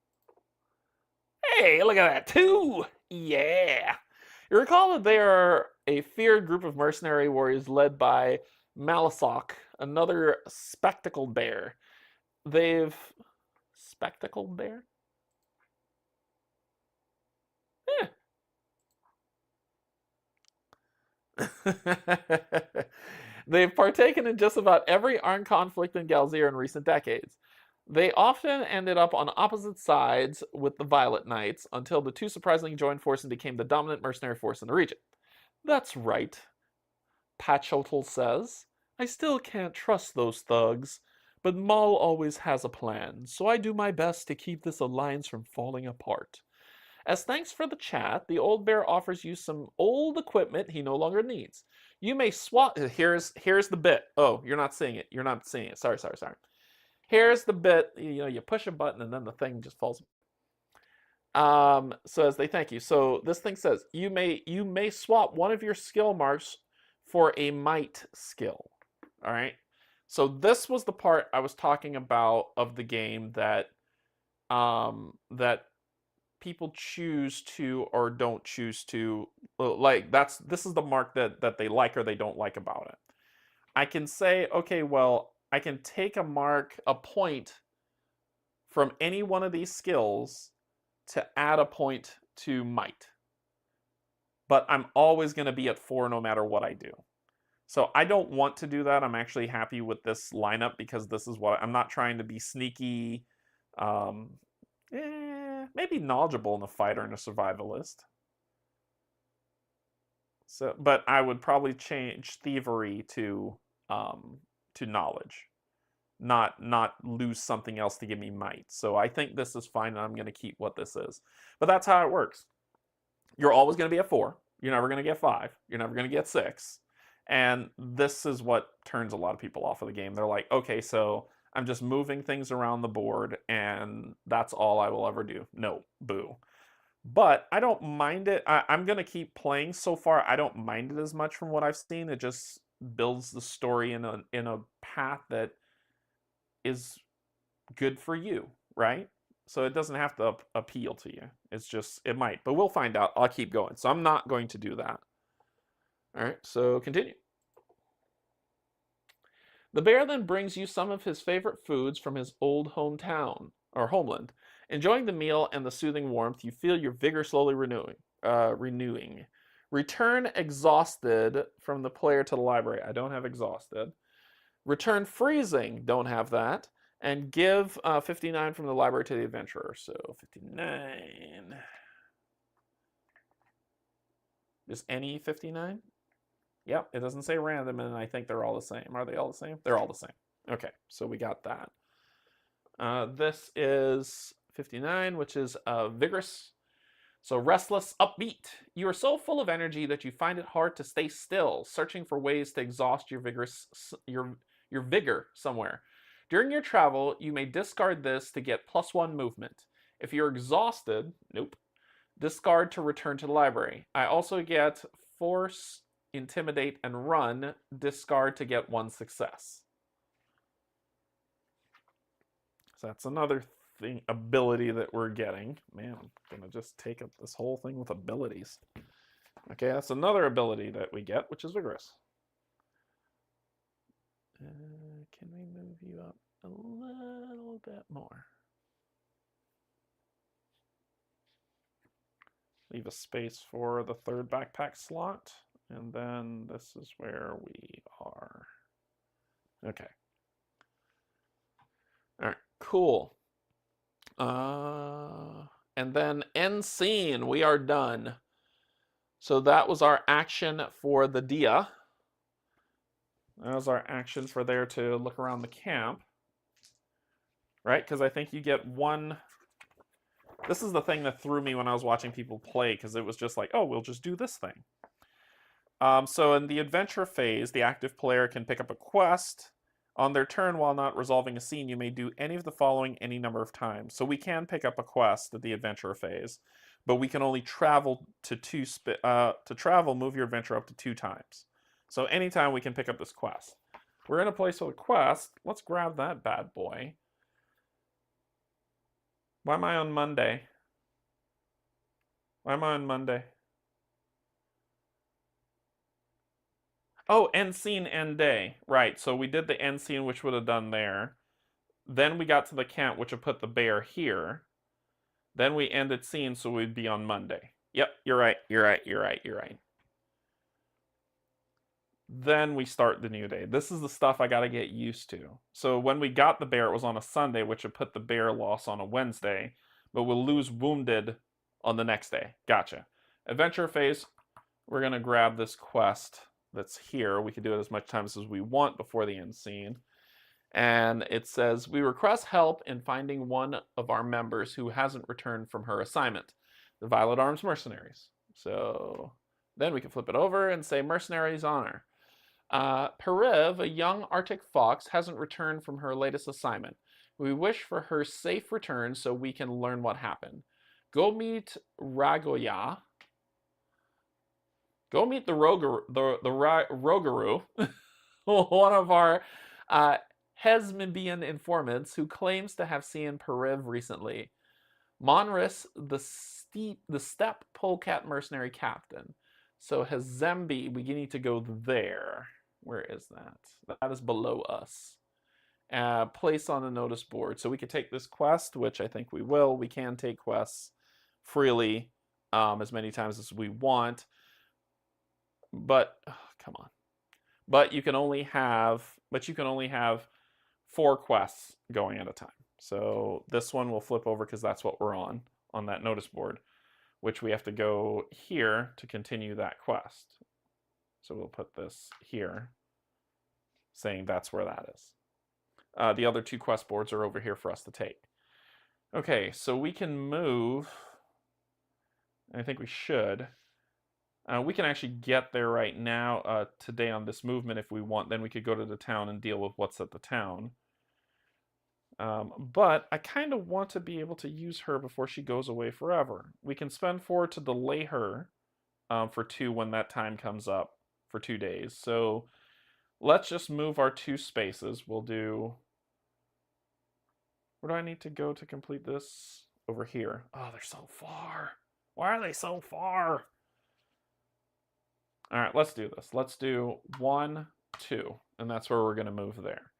Hey, look at that, 2! Yeah! You recall that they are a feared group of mercenary warriors led by Malisok, another spectacled bear. They've... Spectacled bear? They've partaken in just about every armed conflict in Galzyr in recent decades. They often ended up on opposite sides with the Violet Knights until the 2 surprisingly joined forces and became the dominant mercenary force in the region. That's right, Pachotl says. I still can't trust those thugs, but Maul always has a plan, so I do my best to keep this alliance from falling apart. As thanks for the chat, the old bear offers you some old equipment he no longer needs. You may swap. Here's the bit. Oh, you're not seeing it. You're not seeing it. Sorry. Here's the bit. You know, you push a button and then the thing just falls. So as they thank you. So this thing says you may swap one of your skill marks for a might skill. All right. So this was the part I was talking about of the game that that people choose to or don't choose to, like, this is the mark that they like or they don't like about it. I can say, okay, well, I can take a point from any one of these skills to add a point to might, but I'm always going to be at 4 no matter what I do. So I don't want to do that. I'm actually happy with this lineup because this is what I'm not trying to be sneaky. Maybe knowledgeable in a fighter and a survivalist. So, but I would probably change thievery to knowledge, not lose something else to give me might. So I think this is fine, and I'm going to keep what this is. But that's how it works. You're always going to be at 4. You're never going to get 5. You're never going to get 6. And this is what turns a lot of people off of the game. They're like, okay, so I'm just moving things around the board, and that's all I will ever do. No, boo. But I don't mind it. I'm going to keep playing. So far, I don't mind it as much from what I've seen. It just builds the story in a path that is good for you, right? So it doesn't have to appeal to you. It's just, it might. But we'll find out. I'll keep going. So I'm not going to do that. All right, so continue. The bear then brings you some of his favorite foods from his old hometown, or homeland. Enjoying the meal and the soothing warmth, you feel your vigor slowly renewing. Return exhausted from the player to the library. I don't have exhausted. Return freezing. Don't have that. And give 59 from the library to the adventurer. So 59. Just any 59? Yep, it doesn't say random, and I think they're all the same. Are they all the same? They're all the same. Okay, so we got that. This is 59, which is vigorous. So restless, upbeat. You are so full of energy that you find it hard to stay still, searching for ways to exhaust your vigor somewhere. During your travel, you may discard this to get +1 movement. If you're exhausted, nope, discard to return to the library. I also get force, intimidate, and run. Discard to get 1 success. So that's another ability that we're getting. Man, I'm gonna just take up this whole thing with abilities. Okay, that's another ability that we get, which is vigorous. Can we move you up a little bit more? Leave a space for the 3rd backpack slot. And then this is where we are. Okay. All right, cool. And then end scene, we are done. So that was our action for the dia. That was our action for there to look around the camp. Right? Because I think you get 1. This is the thing that threw me when I was watching people play, because it was just like, oh, we'll just do this thing. So in the adventure phase, the active player can pick up a quest. On their turn, while not resolving a scene, you may do any of the following any number of times. So we can pick up a quest at the adventure phase, but we can only travel to move your adventure up to 2 times. So anytime we can pick up this quest. We're in a place with a quest. Let's grab that bad boy. Why am I on Monday? Why am I on Monday? Oh, end scene, end day. Right, so we did the end scene, which would have done there. Then we got to the camp, which would put the bear here. Then we ended scene, so we'd be on Monday. Yep, you're right. Then we start the new day. This is the stuff I got to get used to. So when we got the bear, it was on a Sunday, which would put the bear loss on a Wednesday, but we'll lose wounded on the next day. Gotcha. Adventure phase, we're going to grab this quest that's here. We can do it as much times as we want before the end scene. And it says, we request help in finding one of our members who hasn't returned from her assignment, the Violet Arms Mercenaries. So then we can flip it over and say Mercenaries Honor. Periv, a young Arctic fox, hasn't returned from her latest assignment. We wish for her safe return so we can learn what happened. Go meet Ragoya. Go meet the Rogaru, one of our Hesmibian informants who claims to have seen Periv recently. Monris, the steppe polecat mercenary captain. So Hezembi, we need to go there. Where is that? That is below us. Place on the notice board. So we could take this quest, which I think we will. We can take quests freely as many times as we want. But come on. But you can only have 4 quests going at a time. So this one will flip over because that's what we're on that notice board, which we have to go here to continue that quest. So we'll put this here, saying that's where that is. The other 2 quest boards are over here for us to take. Okay, so we can move. I think we should. We can actually get there right now today on this movement if we want. Then we could go to the town and deal with what's at the town. But I kind of want to be able to use her before she goes away forever. We can spend 4 to delay her for 2 when that time comes up for 2 days. So let's just move our 2 spaces. We'll do... Where do I need to go to complete this? Over here. Oh, they're so far. Why are they so far? All right, let's do this. Let's do 1, 2, and that's where we're going to move there.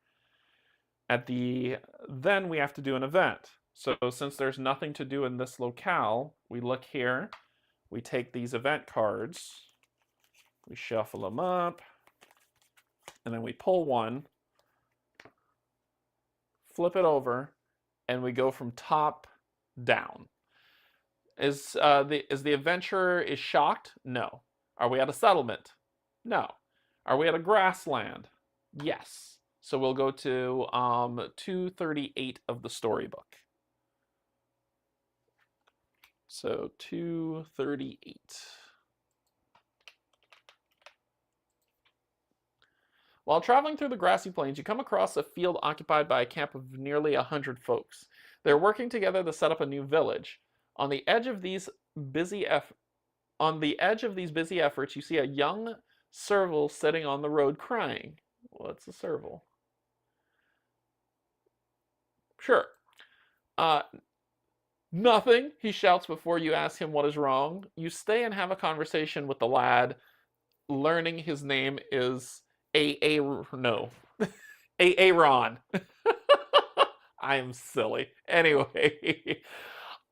Then we have to do an event. So since there's nothing to do in this locale, we look here, we take these event cards, we shuffle them up, and then we pull one, flip it over, and we go from top down. Is the adventurer is shocked? No. Are we at a settlement? No. Are we at a grassland? Yes. So we'll go to 238 of the storybook. So 238. While traveling through the grassy plains, you come across a field occupied by a camp of nearly 100 folks. They're working together to set up a new village. On the edge of these busy efforts, you see a young serval sitting on the road crying. What's a serval? Sure. Nothing, he shouts before you ask him what is wrong. You stay and have a conversation with the lad, learning his name is Aaron. I am silly. Anyway,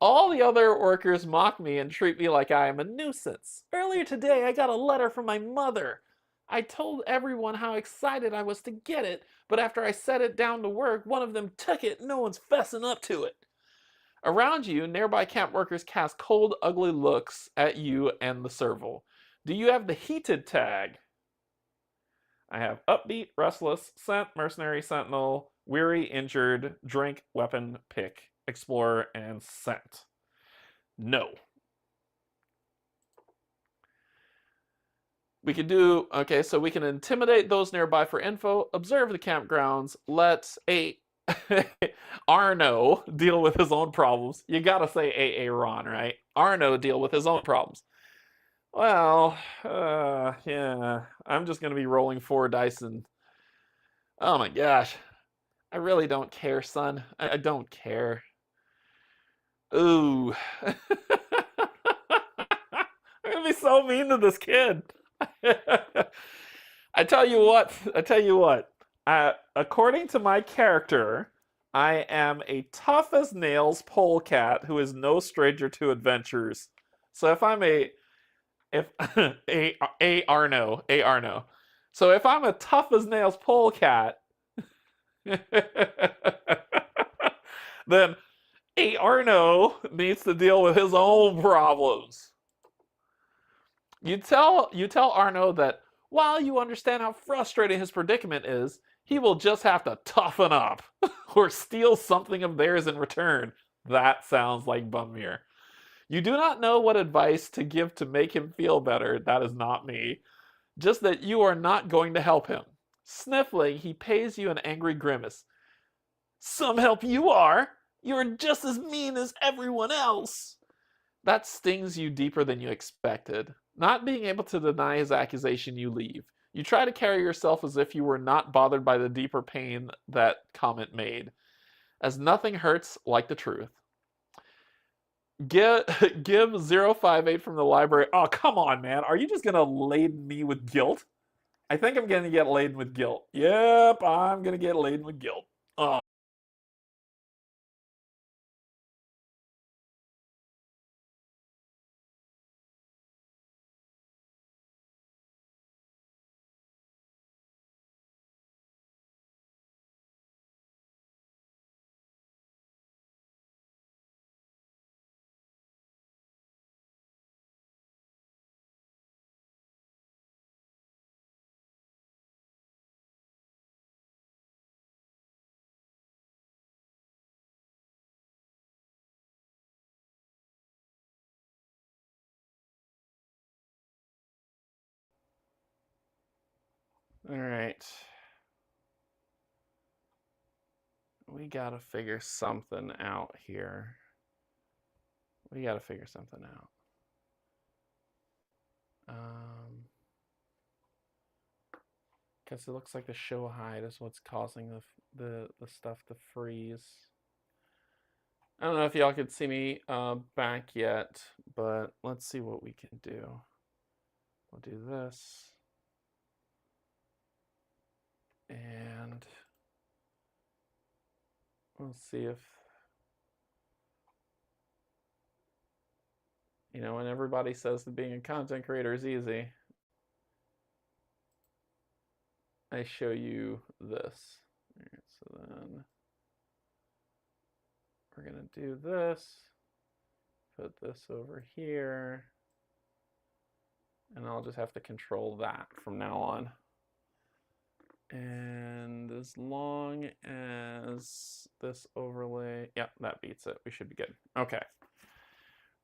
all the other workers mock me and treat me like I am a nuisance. Earlier today, I got a letter from my mother. I told everyone how excited I was to get it, but after I set it down to work, one of them took it and no one's fessing up to it. Around you, nearby camp workers cast cold, ugly looks at you and the serval. Do you have the heated tag? I have upbeat, restless, scent, mercenary, sentinel, weary, injured, drink, weapon, pick, explorer, and scent. No. We can do, okay, so we can intimidate those nearby for info, observe the campgrounds, let Arno deal with his own problems. You gotta say Aaron, right? Arno deal with his own problems. Well, yeah, I'm just gonna be rolling 4 dice and, oh my gosh, I really don't care, son. I don't care. Ooh. I'm gonna be so mean to this kid. I tell you what, according to my character, I am a tough as nails polecat who is no stranger to adventures. So if I'm Arno. So if I'm a tough as nails polecat, then Arno needs to deal with his own problems. You tell Arno that While you understand how frustrating his predicament is, he will just have to toughen up or steal something of theirs in return. That sounds like Bumir. You do not know what advice to give to make him feel better. That is not me. Just that you are not going to help him. Sniffling, he pays you an angry grimace. Some help you are. You're just as mean as everyone else. That stings you deeper than you expected. Not being able to deny his accusation, you leave. You try to carry yourself as if you were not bothered by the deeper pain that comment made, as nothing hurts like the truth. Give 058 from the library. Oh, come on, man. Are you just going to laden me with guilt? I think I'm going to get laden with guilt. Yep, I'm going to get laden with guilt. Oh. All right. We got to figure something out here. We got to figure something out. Because it looks like the show hide is what's causing the stuff to freeze. I don't know if y'all could see me back yet, but let's see what we can do. We'll do this. And we'll see if, you know, when everybody says that being a content creator is easy, I show you this. Right, so then we're going to do this, put this over here, and I'll just have to control that from now on. And as long as this overlay, yeah, that beats it. We should be good. Okay.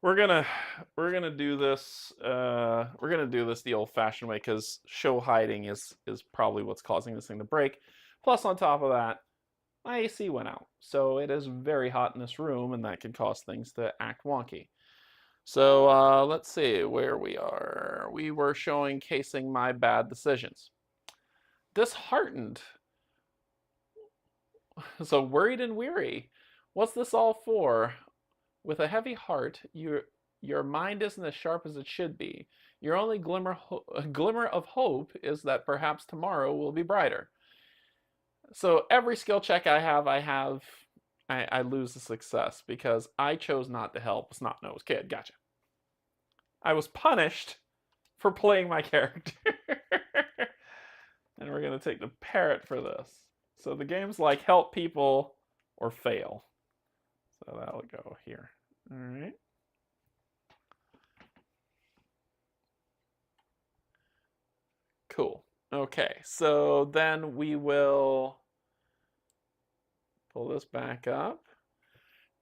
We're gonna do this. We're gonna do this the old-fashioned way because show hiding is probably what's causing this thing to break. Plus, on top of that, my AC went out, so it is very hot in this room, and that can cause things to act wonky. So let's see where we are. We were showing casing my bad decisions. Disheartened. So worried and weary. What's this all for? With a heavy heart, your mind isn't as sharp as it should be. Your only glimmer of hope is that perhaps tomorrow will be brighter. So every skill check I lose a success because I chose not to help a snot-nosed kid. Gotcha. I was punished for playing my character. And we're going to take the parrot for this. So the game's like help people or fail. So that'll go here. All right. Cool. Okay, so then we will pull this back up.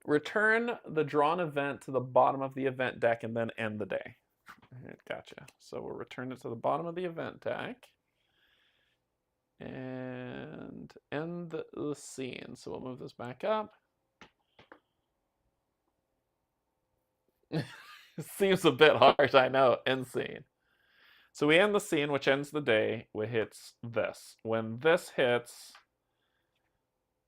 Return the drawn event to the bottom of the event deck and then end the day. All right, gotcha. So we'll return it to the bottom of the event deck. And end the scene. So we'll move this back up. Seems a bit harsh, I know. End scene. So we end the scene, which ends the day, which hits this. When this hits,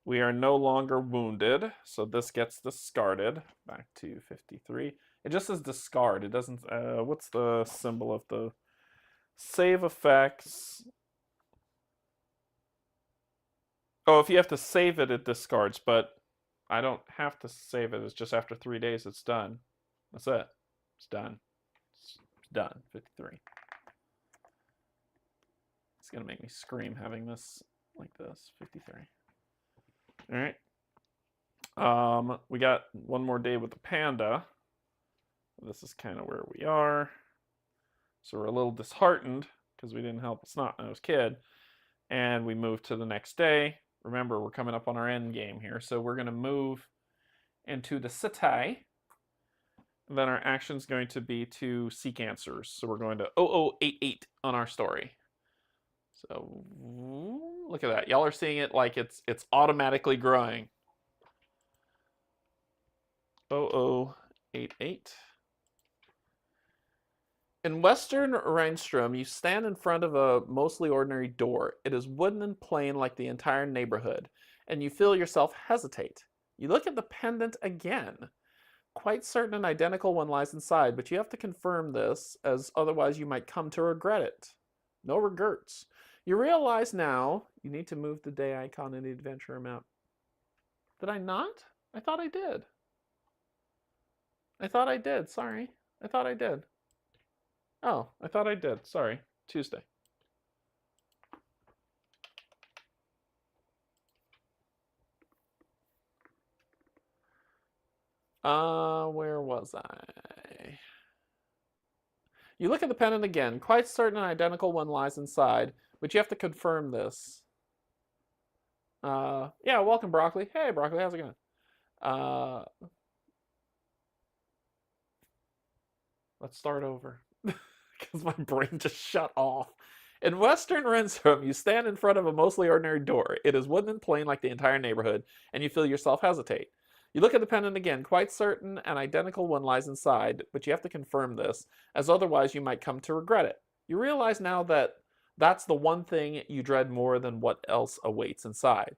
we are no longer wounded. So this gets discarded. Back to 53. It just says discard. It doesn't, what's the symbol of the save effects? Oh, if you have to save it, it discards, but I don't have to save it. It's just after 3 days, it's done. That's it. It's done. It's done. 53. It's going to make me scream having this like this. 53. All right. We got one more day with the panda. This is kind of where we are. So we're a little disheartened because we didn't help Snot when I was a kid. And we move to the next day. Remember, we're coming up on our end game here. So we're going to move into the city. And then our action is going to be to seek answers. So we're going to 0088 on our story. So look at that. Y'all are seeing it like it's automatically growing. 0088. In Western Rhinestrom, you stand in front of a mostly ordinary door. It is wooden and plain like the entire neighborhood, and you feel yourself hesitate. You look at the pendant again. Quite certain an identical one lies inside, but you have to confirm this, as otherwise you might come to regret it. No regrets. You realize now you need to move the day icon in the adventure map. Did I not? I thought I did. I thought I did. Sorry. I thought I did. Oh, I thought I did. Sorry. Tuesday. Where was I? You look at the pendant again. Quite certain an identical one lies inside, but you have to confirm this. Yeah, welcome, Broccoli. Hey, Broccoli, how's it going? Let's start over. Because my brain just shut off. In Western Rhinestrom, you stand in front of a mostly ordinary door. It is wooden and plain like the entire neighborhood, and you feel yourself hesitate. You look at the pendant again. Quite certain an identical one lies inside, but you have to confirm this, as otherwise you might come to regret it. You realize now that that's the one thing you dread more than what else awaits inside.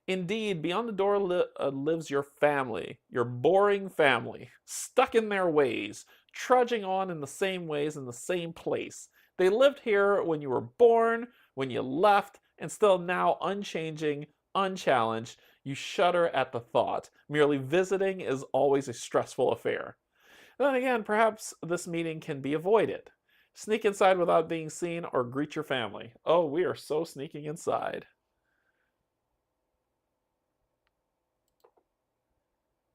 Indeed, beyond the door lives your family, your boring family, stuck in their ways, trudging on in the same ways in the same place. They lived here when you were born, when you left, and still now unchanging, unchallenged. You shudder at the thought. Merely visiting is always a stressful affair. Then again, perhaps this meeting can be avoided. Sneak inside without being seen or greet your family. Oh, we are so sneaking inside.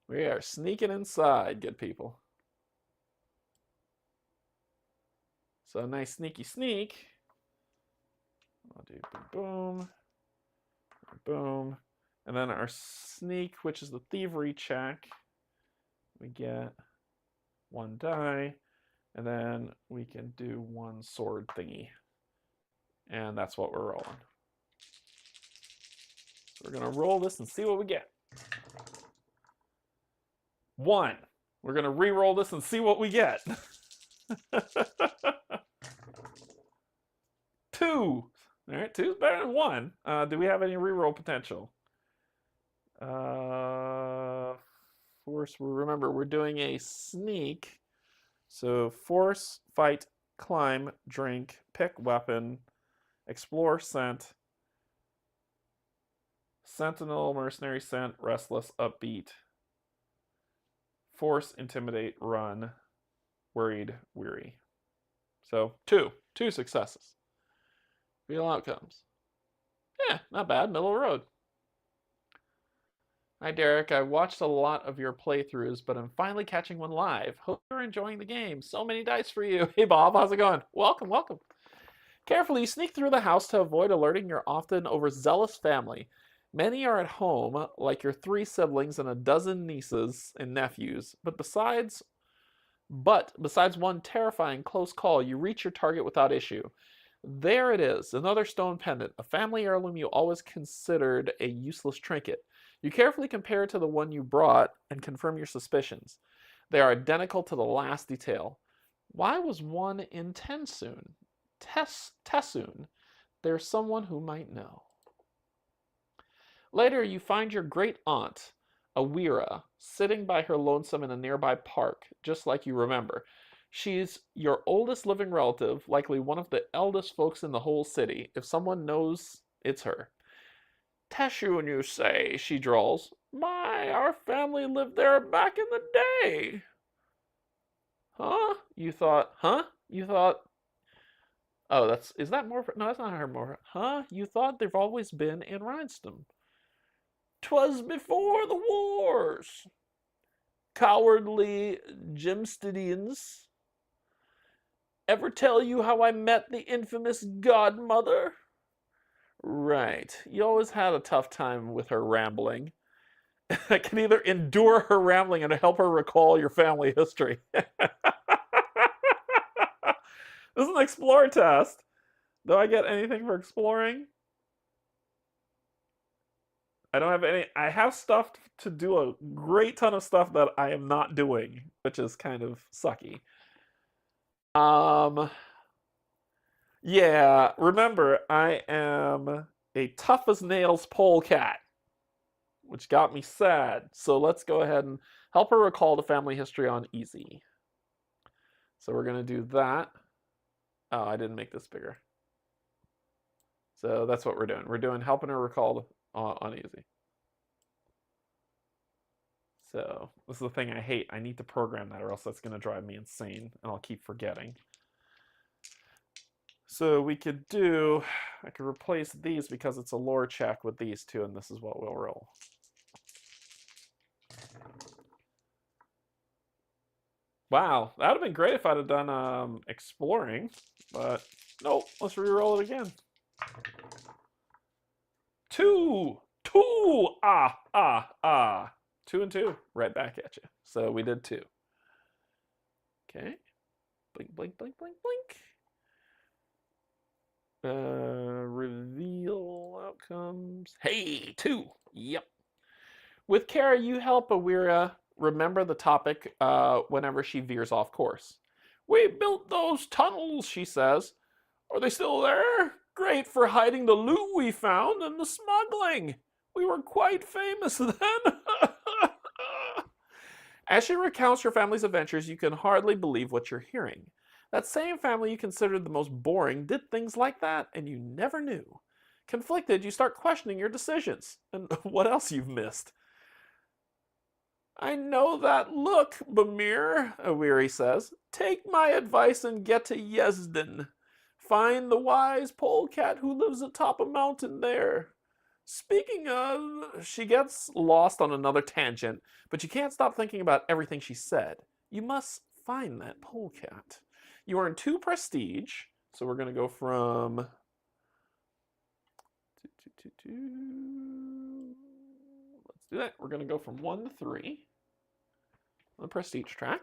We are sneaking inside, good people. So a nice sneaky sneak. I'll do boom, boom. And then our sneak, which is the thievery check, we get 1 die. And then we can do 1 sword thingy. And that's what we're rolling. So we're going to roll this and see what we get. 1. We're going to re-roll this and see what we get. 2. All right, 2 is better than 1. Do we have any re-roll potential? Force, remember, we're doing a sneak. So force, fight, climb, drink, pick weapon, explore, scent, sentinel, mercenary, scent, restless, upbeat, force, intimidate, run, worried, weary. So 2 successes. Real outcomes. Yeah, not bad. Middle of the road. Hi, Derek. I watched a lot of your playthroughs, but I'm finally catching one live. Hope you're enjoying the game. So many dice for you. Hey, Bob. How's it going? Welcome, welcome. Carefully, you sneak through the house to avoid alerting your often overzealous family. Many are at home, like your 3 siblings and a dozen nieces and nephews. But besides one terrifying close call, you reach your target without issue. There it is, another stone pendant, a family heirloom you always considered a useless trinket. You carefully compare it to the one you brought and confirm your suspicions. They are identical to the last detail. Why was one in Teshune? Teshune. There's someone who might know. Later, you find your great aunt, Awira, sitting by her lonesome in a nearby park, just like you remember. She's your oldest living relative, likely one of the eldest folks in the whole city. If someone knows, it's her. Teshune, you say, she drawls. My, our family lived there back in the day. Huh? You thought, oh, is that more, no, that's not her more. Huh? You thought they've always been in Rhinestone. 'Twas before the wars. Cowardly Gemstidians Ever tell you how I met the infamous godmother? Right. You always had a tough time with her rambling. I can either endure her rambling and help her recall your family history. This is an explore test. Do I get anything for exploring? I don't have any. I have stuff to do a great ton of stuff that I am not doing, which is kind of sucky. Um, yeah, remember, I am a tough as nails polecat, which got me sad. So let's go ahead and help her recall the family history on easy. So we're going to do that. Oh, I didn't make this bigger. So that's what we're doing. We're doing helping her recall on easy. So this is the thing I hate. I need to program that or else that's going to drive me insane and I'll keep forgetting. So we could do, I could replace these because it's a lore check with these two, and this is what we'll roll. Wow, that would have been great if I'd have done exploring, but nope, let's re-roll it again. Two, 2 and 2, right back at you. So we did 2. Okay, blink, blink, blink, blink, blink. Reveal outcomes. Hey, 2. Yep. With Kara, you help Awira remember the topic whenever she veers off course. We built those tunnels, she says. Are they still there? Great for hiding the loot we found and the smuggling. We were quite famous then. As she recounts your family's adventures, you can hardly believe what you're hearing. That same family you considered the most boring did things like that, and you never knew. Conflicted, you start questioning your decisions and what else you've missed. I know that look, Bamir, Awiri says. Take my advice and get to Yezdan. Find the wise polecat who lives atop a mountain there. Speaking of, she gets lost on another tangent, but you can't stop thinking about everything she said. You must find that polecat. You earn 2 prestige, so we're going to go from... Let's do that. We're going to go from 1 to 3 on the prestige track.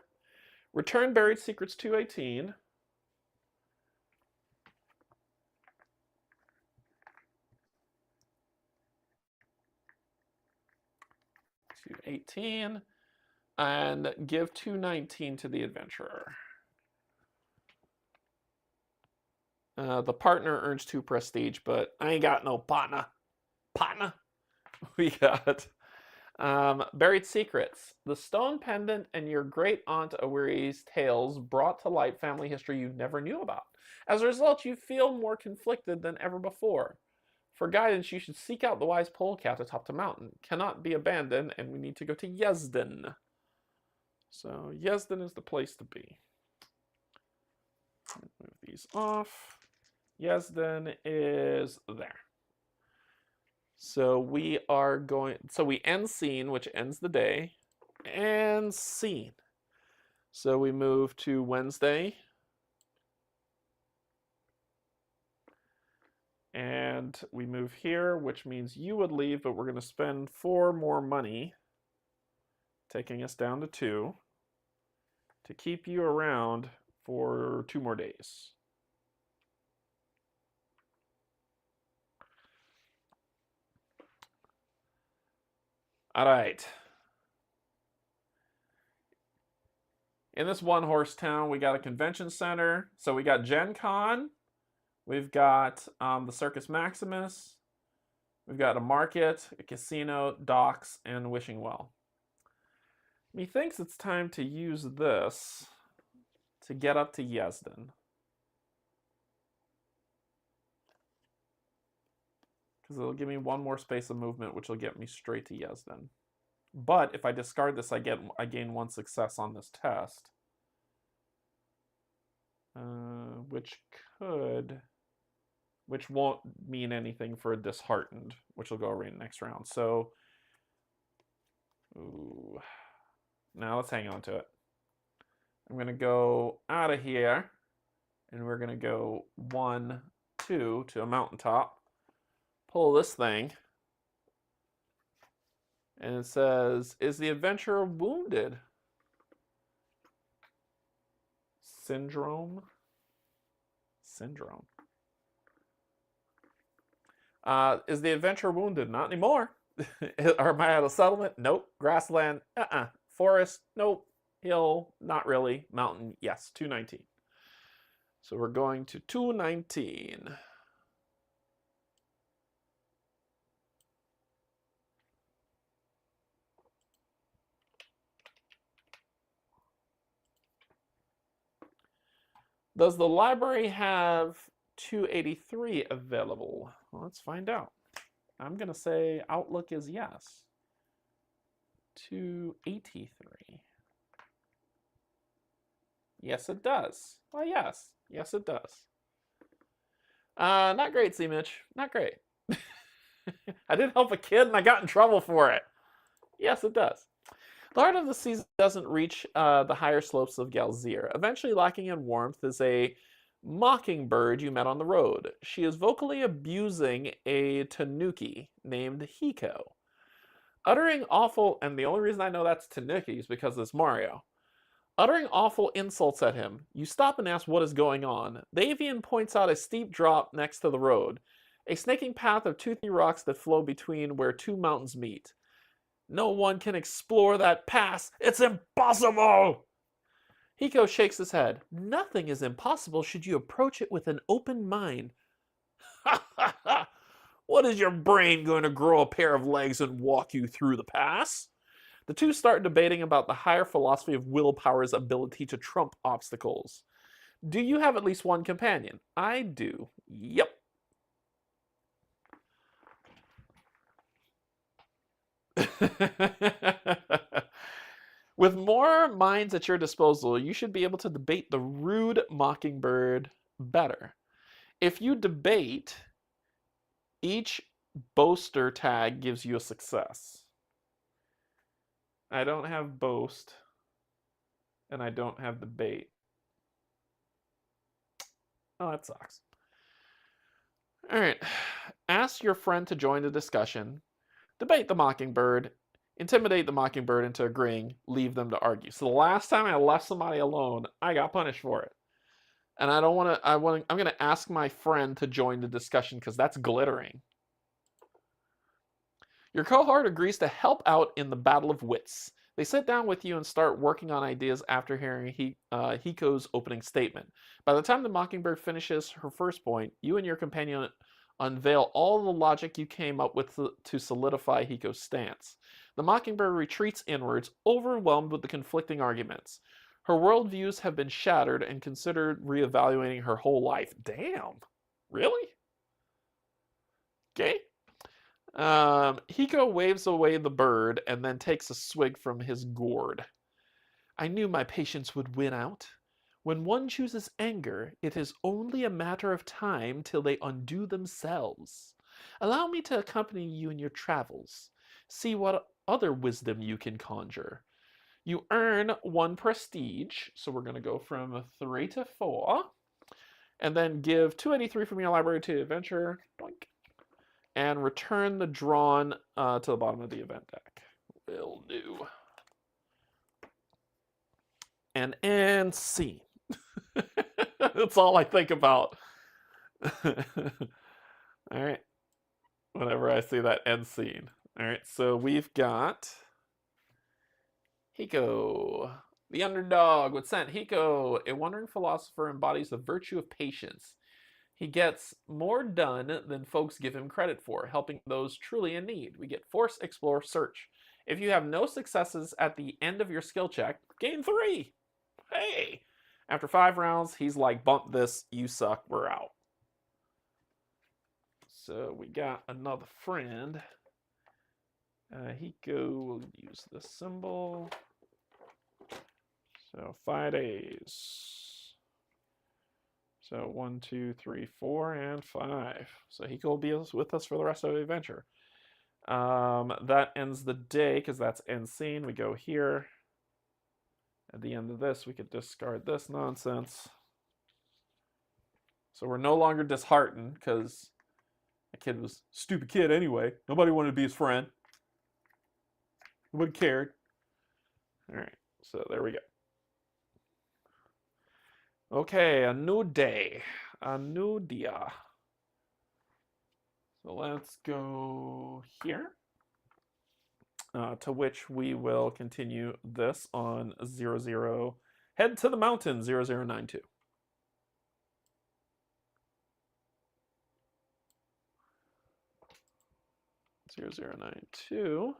Return buried secrets 218. 218. And give 219 to the adventurer. The partner earns 2 prestige, but I ain't got no partner. Partner. We got buried secrets. The stone pendant and your great aunt Awiri's tales brought to light family history you never knew about. As a result, you feel more conflicted than ever before. For guidance, you should seek out the wise polecat atop the mountain. Cannot be abandoned, and we need to go to Yezdan. So Yezdan is the place to be. Move these off. Yezdan is there. So we are going, so we end scene, which ends the day, and scene. So we move to Wednesday. And we move here, which means you would leave, but we're going to spend 4 more money, taking us down to 2, to keep you around for 2 more days. All right. In this one-horse town, we got a convention center. So we got Gen Con. We've got the Circus Maximus. We've got a market, a casino, docks, and Wishing Well. Methinks it's time to use this to get up to Yezdan. Because it'll give me 1 more space of movement, which will get me straight to Yezdan. But if I discard this, I gain 1 success on this test. Which won't mean anything for a disheartened, which will go right next round. So, now let's hang on to it. I'm going to go out of here And we're going to go 1, 2 to a mountaintop. Pull this thing. And it says, is the adventurer wounded? Syndrome. Is the adventurer wounded? Not anymore. Or am I at a settlement? Nope. Grassland? Forest? Nope. Hill? Not really. Mountain? Yes. 219. So we're going to 219. Does the library have 283 available? Well, let's find out. I'm going to say Outlook is yes. 283. Yes, it does. Well, yes. Yes, it does. Not great, C-Mitch. Not great. I didn't help a kid and I got in trouble for it. Yes, it does. The heart of the season doesn't reach the higher slopes of Galyzr. Eventually lacking in warmth is a mockingbird you met on the road. She is vocally abusing a tanuki named Hiko. Uttering awful, and the only reason I know that's tanuki is because it's Mario. Uttering awful insults at him, you stop and ask what is going on. The avian points out a steep drop next to the road, a snaking path of toothy rocks that flow between where two mountains meet. No one can explore that pass. It's impossible! Hiko shakes his head. Nothing is impossible should you approach it with an open mind. Ha ha ha! What is your brain going to grow a pair of legs and walk you through the pass? The two start debating about the higher philosophy of willpower's ability to trump obstacles. Do you have at least one companion? I do. Yep. With more minds at your disposal, you should be able to debate the rude mockingbird better. If you debate, each boaster tag gives you a success. I don't have boast, and I don't have debate. Oh, that sucks. All right. Ask your friend to join the discussion. Debate the mockingbird. Intimidate the mockingbird into agreeing. Leave them to argue. So the last time I left somebody alone, I got punished for it. And I don't want to. I'm going to ask my friend to join the discussion because that's glittering. Your cohort agrees to help out in the battle of wits. They sit down with you and start working on ideas after hearing Hiko's opening statement. By the time the mockingbird finishes her first point, you and your companion unveil all the logic you came up with to solidify Hiko's stance. The mockingbird retreats inwards, overwhelmed with the conflicting arguments. Her worldviews have been shattered and considered reevaluating her whole life. Damn. Really? Okay. Hiko waves away the bird and then takes a swig from his gourd. I knew my patience would win out. When one chooses anger, it is only a matter of time till they undo themselves. Allow me to accompany you in your travels. See what other wisdom you can conjure. You earn 1 prestige, so we're going to go from 3 to 4. And then give 283 from your library to the adventure. Doink. And return the drawn to the bottom of the event deck. Will do. And end scene. That's all I think about. All right. Whenever I see that end scene. All right, so we've got Hiko, the underdog with scent. Hiko, a wandering philosopher, embodies the virtue of patience. He gets more done than folks give him credit for, helping those truly in need. We get Force, Explore, Search. If you have no successes at the end of your skill check, gain 3. Hey! After 5 rounds, he's like, bump this, you suck, we're out. So we got another friend. Hiko will use the symbol. So 5 days. So 1, 2, 3, 4, and 5. So Hiko will be with us for the rest of the adventure. That ends the day because that's end scene. We go here. At the end of this, we could discard this nonsense. So we're no longer disheartened because the kid was a stupid kid anyway. Nobody wanted to be his friend. Nobody cared. All right, so there we go. Okay, a new day. A new dia. So let's go here. To which we will continue this on 00. Head to the mountain, 0092. 0092.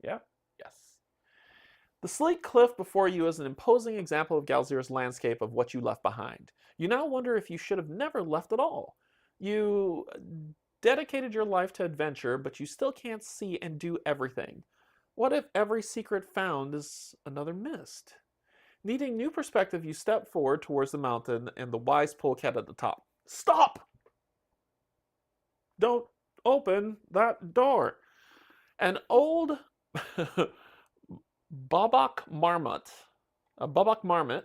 Yeah, yes. The sleek cliff before you is an imposing example of Galzyr's landscape of what you left behind. You now wonder if you should have never left at all. You dedicated your life to adventure, but you still can't see and do everything. What if every secret found is another mist? Needing new perspective, you step forward towards the mountain and the wise polecat at the top. Stop! Don't open that door. An old Bobak marmot, a Bobak marmot,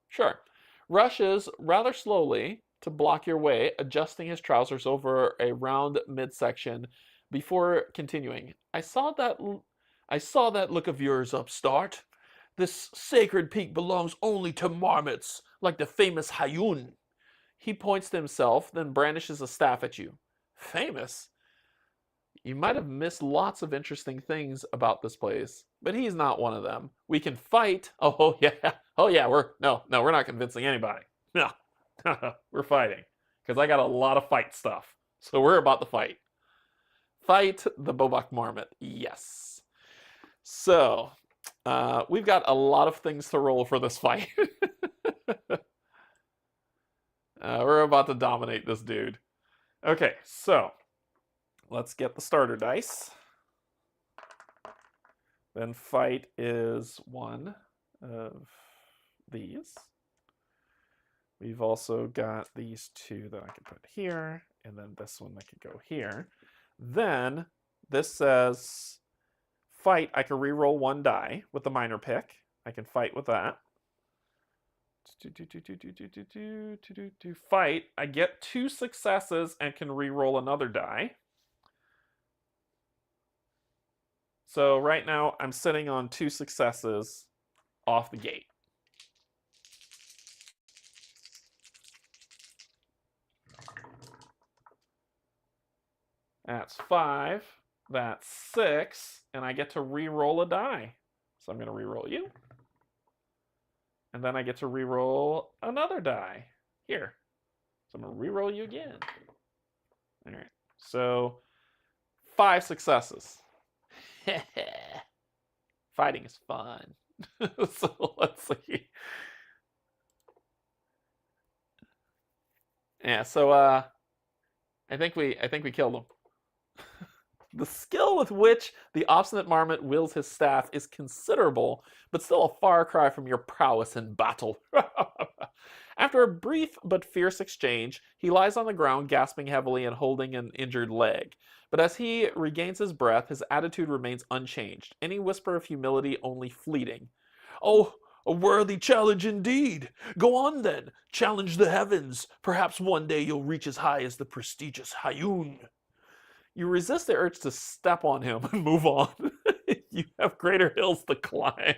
sure, rushes rather slowly to block your way, adjusting his trousers over a round midsection before continuing. I saw that look of yours, upstart. This sacred peak belongs only to marmots, like the famous Hayun. He points to himself, then brandishes a staff at you. Famous? You might have missed lots of interesting things about this place, but he's not one of them. We can fight. Oh yeah. We're not convincing anybody. No, we're fighting because I got a lot of fight stuff. So we're about to fight. Fight the Bobak marmot. Yes. So we've got a lot of things to roll for this fight. We're about to dominate this dude. Okay, so let's get the starter dice. Then fight is one of these. We've also got these two that I can put here, and then this one that could go here. Then this says fight. I can re-roll one die with the minor pick. I can fight with that. Fight. I get 2 successes and can re-roll another die. So right now I'm sitting on 2 successes off the gate. That's 5. That's 6. And I get to re-roll a die. So I'm going to re-roll you. And then I get to re-roll another die. Here. So I'm going to re-roll you again. All right. So 5 successes. Fighting is fun. So let's see. Yeah, so I think we killed him. The skill with which the obstinate marmot wields his staff is considerable, but still a far cry from your prowess in battle. After a brief but fierce exchange, he lies on the ground, gasping heavily and holding an injured leg. But as he regains his breath, his attitude remains unchanged, any whisper of humility only fleeting. Oh, a worthy challenge indeed. Go on then, challenge the heavens. Perhaps one day you'll reach as high as the prestigious Hayun. You resist the urge to step on him and move on. You have greater hills to climb.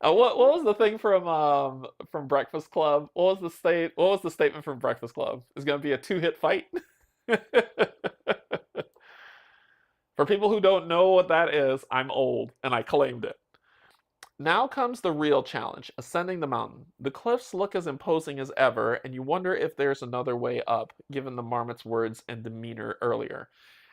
What was the thing from Breakfast Club? What was the statement from Breakfast Club? It's going to be a 2-hit fight. For people who don't know what that is, I'm old and I claimed it. Now comes the real challenge, ascending the mountain. The cliffs look as imposing as ever, and you wonder if there's another way up, given the marmot's words and demeanor earlier.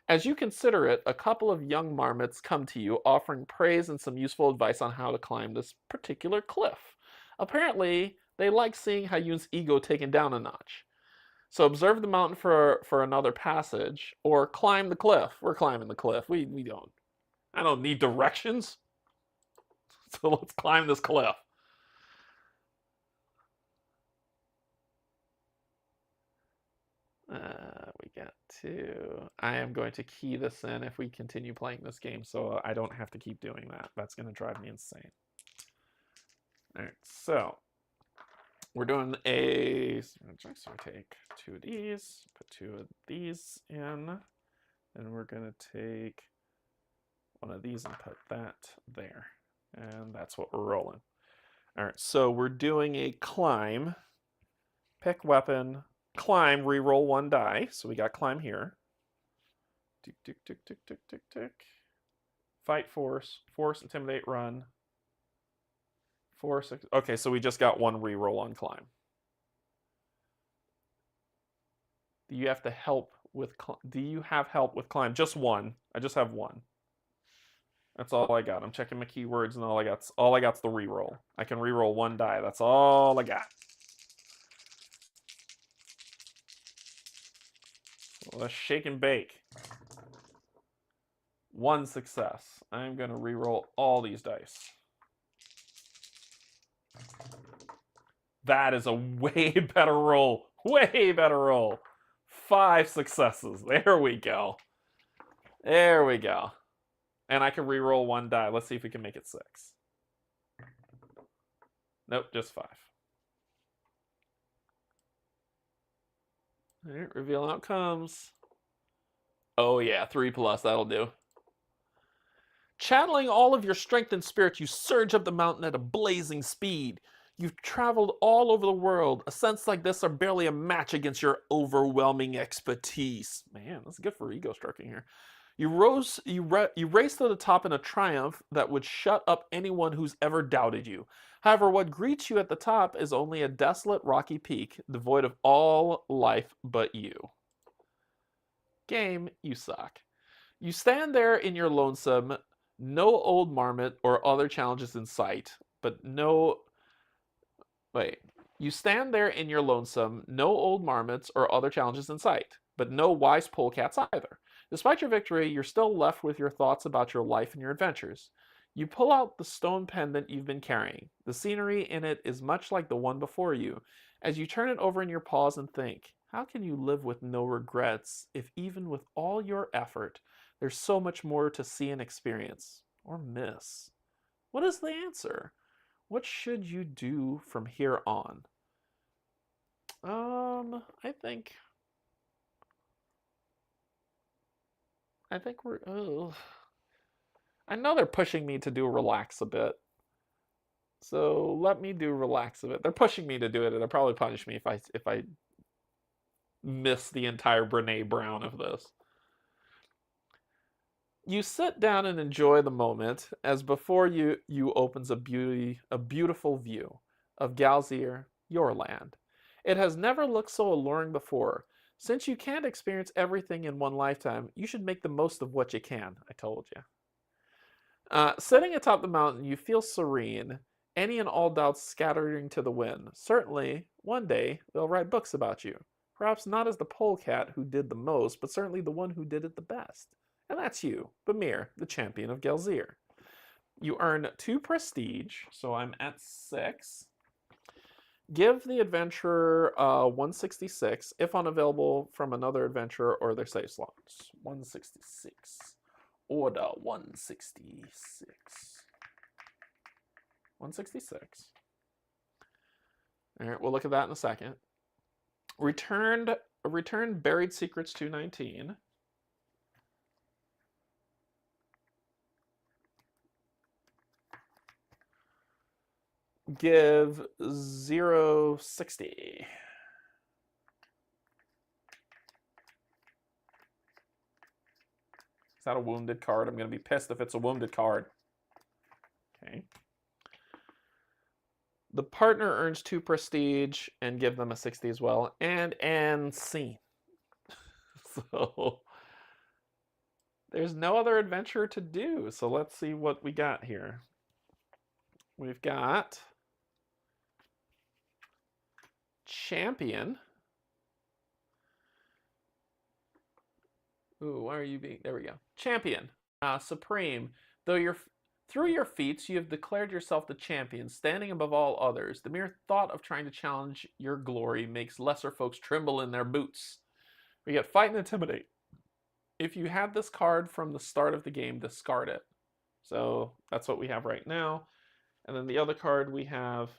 As you consider it, a couple of young marmots come to you, offering praise and some useful advice on how to climb this particular cliff. Apparently, they like seeing Hayun's ego taken down a notch. So observe the mountain for another passage, or climb the cliff. We're climbing the cliff. I don't need directions. So let's climb this cliff. We got 2. I am going to key this in if we continue playing this game so I don't have to keep doing that. That's going to drive me insane. All right, so we're doing a, so we take 2 of these, put 2 of these in, and we're going to take 1 of these and put that there. And that's what we're rolling. All right, so we're doing a climb, pick weapon, climb, reroll 1 die. So we got climb here. Tick, tick, tick, tick, tick, tick, tick. Fight, force, intimidate, run. Force. Okay, so we just got 1 reroll on climb. Do you have to help with? Do you have help with climb? Just 1. I just have 1. That's all I got. I'm checking my keywords, and all I got's the reroll. I can reroll 1 die. That's all I got. So let's shake and bake. 1 success. I'm going to reroll all these dice. That is a way better roll. Way better roll. 5 successes. There we go. There we go. And I can reroll 1 die. Let's see if we can make it 6. Nope, just 5. All right, reveal outcomes. Oh yeah, 3+, that'll do. Channeling all of your strength and spirit, you surge up the mountain at a blazing speed. You've traveled all over the world. Ascents like this are barely a match against your overwhelming expertise. Man, that's good for ego stroking here. You race to the top in a triumph that would shut up anyone who's ever doubted you. However, what greets you at the top is only a desolate rocky peak, devoid of all life but you. Game, you suck. You stand there in your lonesome, no old marmot or other challenges in sight, but no... Wait. You stand there in your lonesome, no old marmots or other challenges in sight, but no wise polecats either. Despite your victory, you're still left with your thoughts about your life and your adventures. You pull out the stone pendant you've been carrying. The scenery in it is much like the one before you. As you turn it over in your paws and think, how can you live with no regrets if even with all your effort, there's so much more to see and experience, or miss? What is the answer? What should you do from here on? I think we're... I know they're pushing me to do relax a bit. So let me do relax a bit. They're pushing me to do it, and they'll probably punish me if I miss the entire Brene Brown of this. You sit down and enjoy the moment as before you opens a beautiful view of Galzyr, your land. It has never looked so alluring before. Since you can't experience everything in one lifetime, you should make the most of what you can. I told you. Sitting atop the mountain, you feel serene, any and all doubts scattering to the wind. Certainly, one day, they'll write books about you. Perhaps not as the polecat who did the most, but certainly the one who did it the best. And that's you, Bamir, the champion of Galyzr. You earn 2 prestige, so I'm at 6. Give the adventurer 166, if unavailable from another adventurer or their save slots. 166. Order 166. 166. All right, we'll look at that in a second. Return Buried Secrets 219. Give 060. Is that a wounded card? I'm going to be pissed if it's a wounded card. Okay. The partner earns 2 prestige and give them a 60 as well. And scene. So there's no other adventure to do. So let's see what we got here. We've got champion. Ooh, why are you being... There we go. Champion. Supreme. Through your feats, you have declared yourself the champion, standing above all others. The mere thought of trying to challenge your glory makes lesser folks tremble in their boots. We get Fight and Intimidate. If you had this card from the start of the game, discard it. So that's what we have right now. And then the other card we have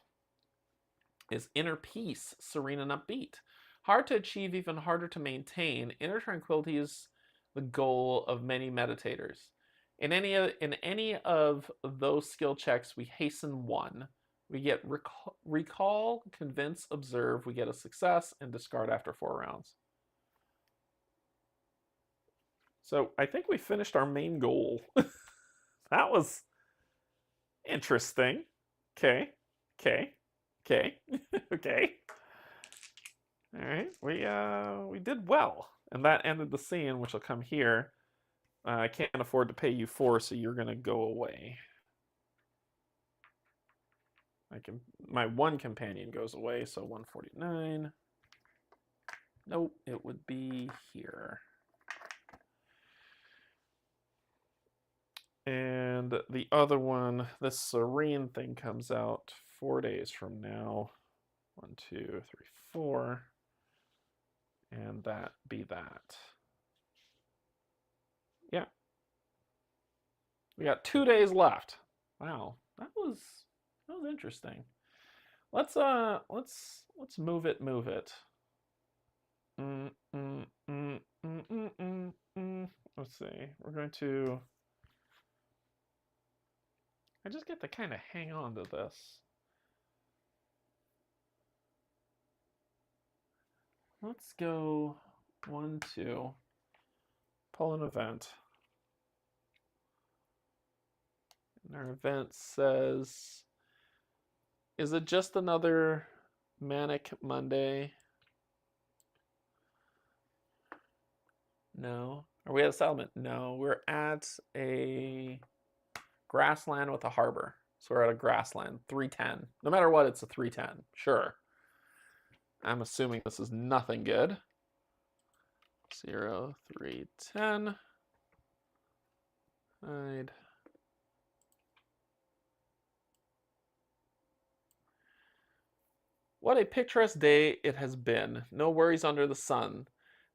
is Inner Peace, Serene and Upbeat. Hard to achieve, even harder to maintain. Inner tranquility is the goal of many meditators. In any of those skill checks, we hasten 1. We get recall, convince, observe. We get a success and discard after 4 rounds. So I think we finished our main goal. That was interesting. Okay. Okay. All right. We did well, and that ended the scene, which will come here. I can't afford to pay you 4, so you're gonna go away. My 1 companion goes away, so 149. Nope, it would be here. And the other one, this Serene thing, comes out 4 days from now. 1, 2, 3, 4. And that be that. Yeah. We got 2 days left. Wow, that was interesting. Let's move it. Let's see. We're going to. I just get to kind of hang on to this. Let's go 1, 2. Pull an event. And our event says, is it just another Manic Monday? No. Are we at a settlement? No. We're at a grassland with a harbor. So we're at a grassland. 310. No matter what, it's a 310. Sure. I'm assuming this is nothing good. 0, 3, 10. Hide. What a picturesque day it has been. No worries under the sun.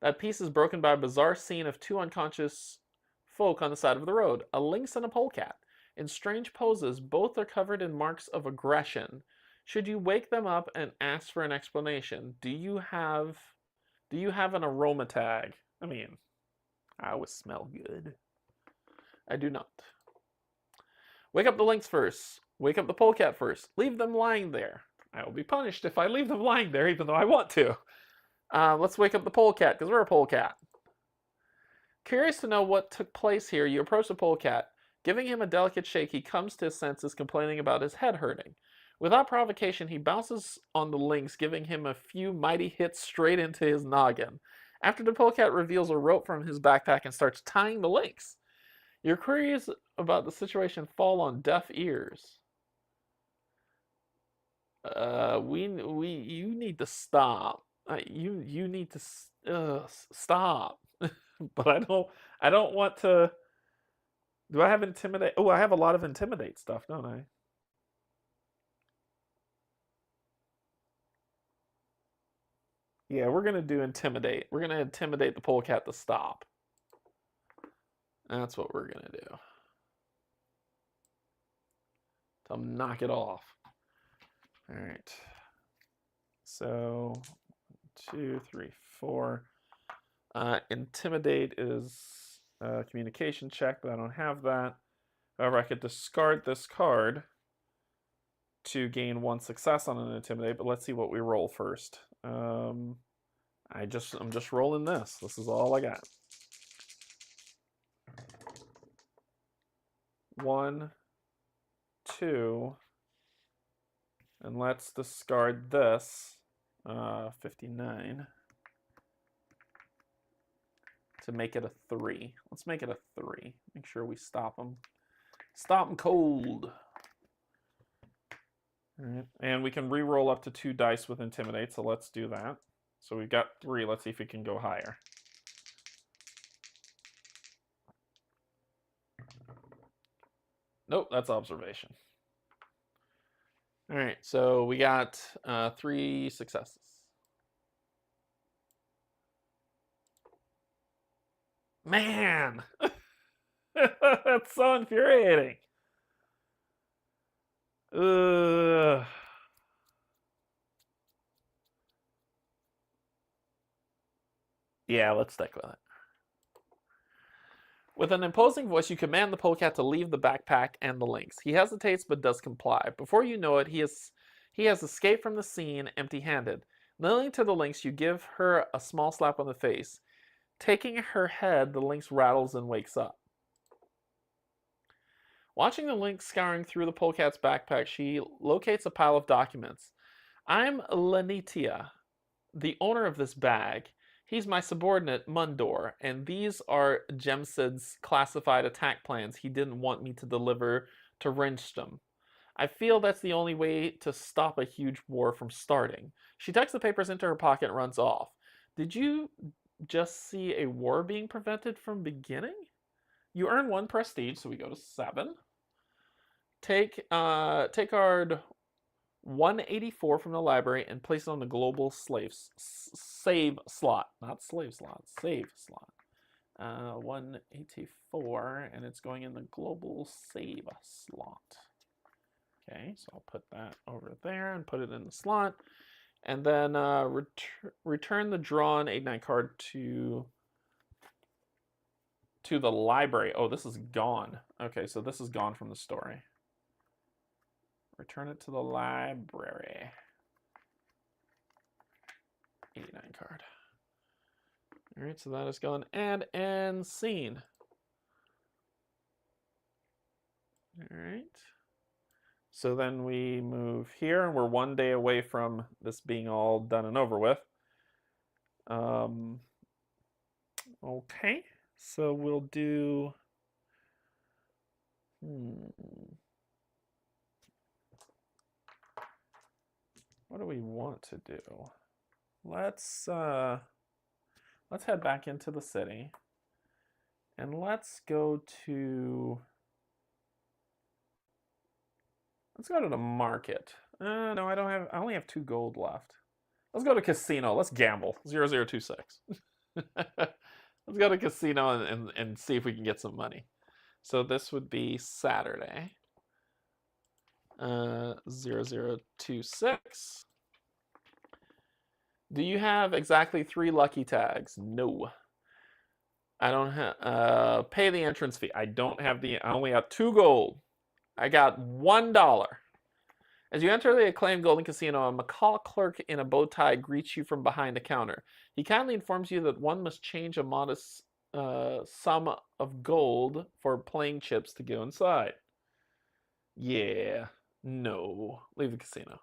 That piece is broken by a bizarre scene of 2 unconscious folk on the side of the road. A lynx and a polecat. In strange poses, both are covered in marks of aggression. Should you wake them up and ask for an explanation? Do you have an aroma tag? I mean, I always smell good. I do not. Wake up the lynx first. Wake up the polecat first. Leave them lying there. I will be punished if I leave them lying there, even though I want to. Let's wake up the polecat, because we're a polecat. Curious to know what took place here, you approach the polecat. Giving him a delicate shake, he comes to his senses, complaining about his head hurting. Without provocation, he bounces on the lynx, giving him a few mighty hits straight into his noggin. After the polecat reveals a rope from his backpack and starts tying the lynx. Your queries about the situation fall on deaf ears. You need to stop. You need to stop. But I don't want to. Do I have intimidate? Oh, I have a lot of intimidate stuff, don't I? Yeah, we're gonna do intimidate. We're gonna intimidate the polecat to stop. That's what we're gonna do. To knock it off. All right. So 2, 3, 4. Intimidate is a communication check, but I don't have that. However, I could discard this card to gain 1 success on an intimidate, but let's see what we roll first. I'm just rolling this. This is all I got. 1, 2, and let's discard this. 59 to make it a 3. Let's make it a 3. Make sure we stop them. Stop them cold. All right. And we can re-roll up to 2 dice with Intimidate, so let's do that. So we've got 3. Let's see if we can go higher. Nope, that's Observation. All right, so we got 3 successes. Man, that's so infuriating. Ugh. Yeah, let's stick with it. With an imposing voice, you command the polecat to leave the backpack and the lynx. He hesitates but does comply. Before you know it, he has escaped from the scene empty-handed. Kneeling to the lynx, you give her a small slap on the face. Taking her head, the lynx rattles and wakes up. Watching the lynx scouring through the polecat's backpack, she locates a pile of documents. I'm Lanitia, the owner of this bag. He's my subordinate, Mundor, and these are Jemsid's classified attack plans he didn't want me to deliver to Rinstum. I feel that's the only way to stop a huge war from starting. She tucks the papers into her pocket and runs off. Did you just see a war being prevented from beginning? You earn 1 prestige, so we go to 7. Take card 184 from the library and place it on the global save slot. Not slave slot, save slot. 184, and it's going in the global save slot. Okay, so I'll put that over there and put it in the slot. And then return the drawn 8-9 card to the library. Oh, this is gone. Okay, so this is gone from the story. Return it to the library. 89 card. All right, so that is gone. And end scene. All right. So then we move here, and we're 1 day away from this being all done and over with. Okay, so we'll do... What do we want to do? Let's head back into the city, and let's go to the market. No, I don't have. I only have 2 gold left. Let's go to casino. Let's gamble. 0026. Let's go to casino and see if we can get some money. So this would be Saturday. 0026. Do you have exactly 3 lucky tags? No. I don't have. Pay the entrance fee. I don't have the. I only have 2 gold. I got $1. As you enter the acclaimed Golden Casino, a macaw clerk in a bow tie greets you from behind the counter. He kindly informs you that one must change a modest sum of gold for playing chips to go inside. Yeah. No. Leave the casino.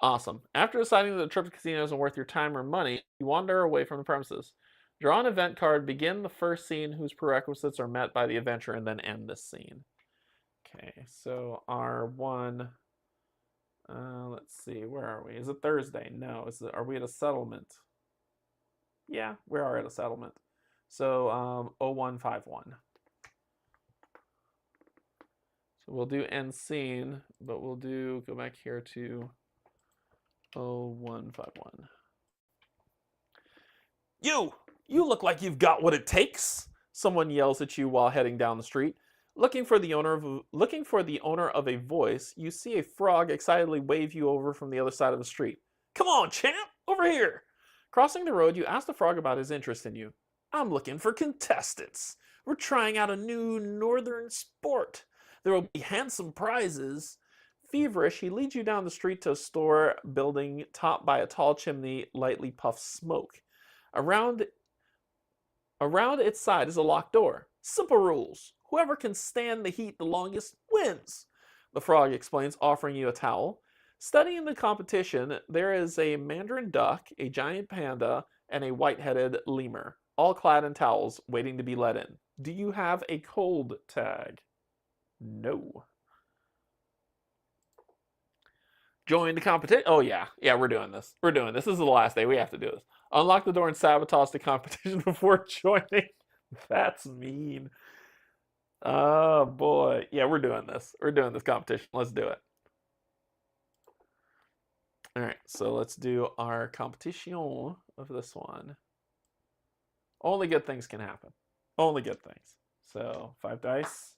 Awesome. After deciding that the trip to the casino isn't worth your time or money, you wander away from the premises. Draw an event card, begin the first scene whose prerequisites are met by the adventure, and then end this scene. Okay, so R1, let's see, where are we? Is it Thursday? No. Are we at a settlement? Yeah, we are at a settlement. So 0151. So we'll do end scene, but we'll go back here to 0151. You look like you've got what it takes, someone yells at you while heading down the street. Looking for the owner of a voice, you see a frog excitedly wave you over from the other side of the street. Come on, champ, over here. Crossing the road, you ask the frog about his interest in you. I'm looking for contestants. We're trying out a new northern sport. There will be handsome prizes. Feverish, he leads you down the street to a store building topped by a tall chimney, lightly puffed smoke. Around its side is a locked door. Simple rules. Whoever can stand the heat the longest wins, the frog explains, offering you a towel. Studying the competition, there is a mandarin duck, a giant panda, and a white-headed lemur, all clad in towels, waiting to be let in. Do you have a cold tag? No. Join the competition. Oh, yeah. Yeah, we're doing this. This is the last day. We have to do this. Unlock the door and sabotage the competition before joining. That's mean. Oh, boy. Yeah, we're doing this. We're doing this competition. Let's do it. All right, so let's do our competition of this one. Only good things can happen. Only good things. So 5 dice.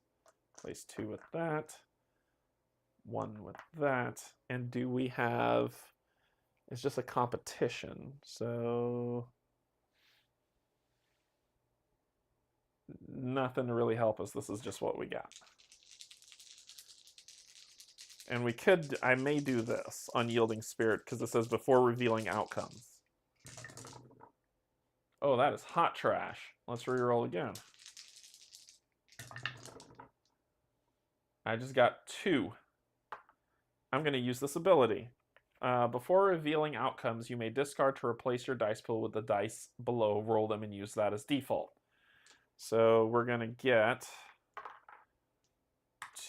Place 2 with that. 1 with that. And do we have... It's just a competition. So... Nothing to really help us. This is just what we got. And we could... I may do this. Unyielding Spirit. Because it says before revealing outcomes. Oh, that is hot trash. Let's reroll again. I just got 2. I'm going to use this ability. Before revealing outcomes, you may discard to replace your dice pool with the dice below, roll them, and use that as default. So we're going to get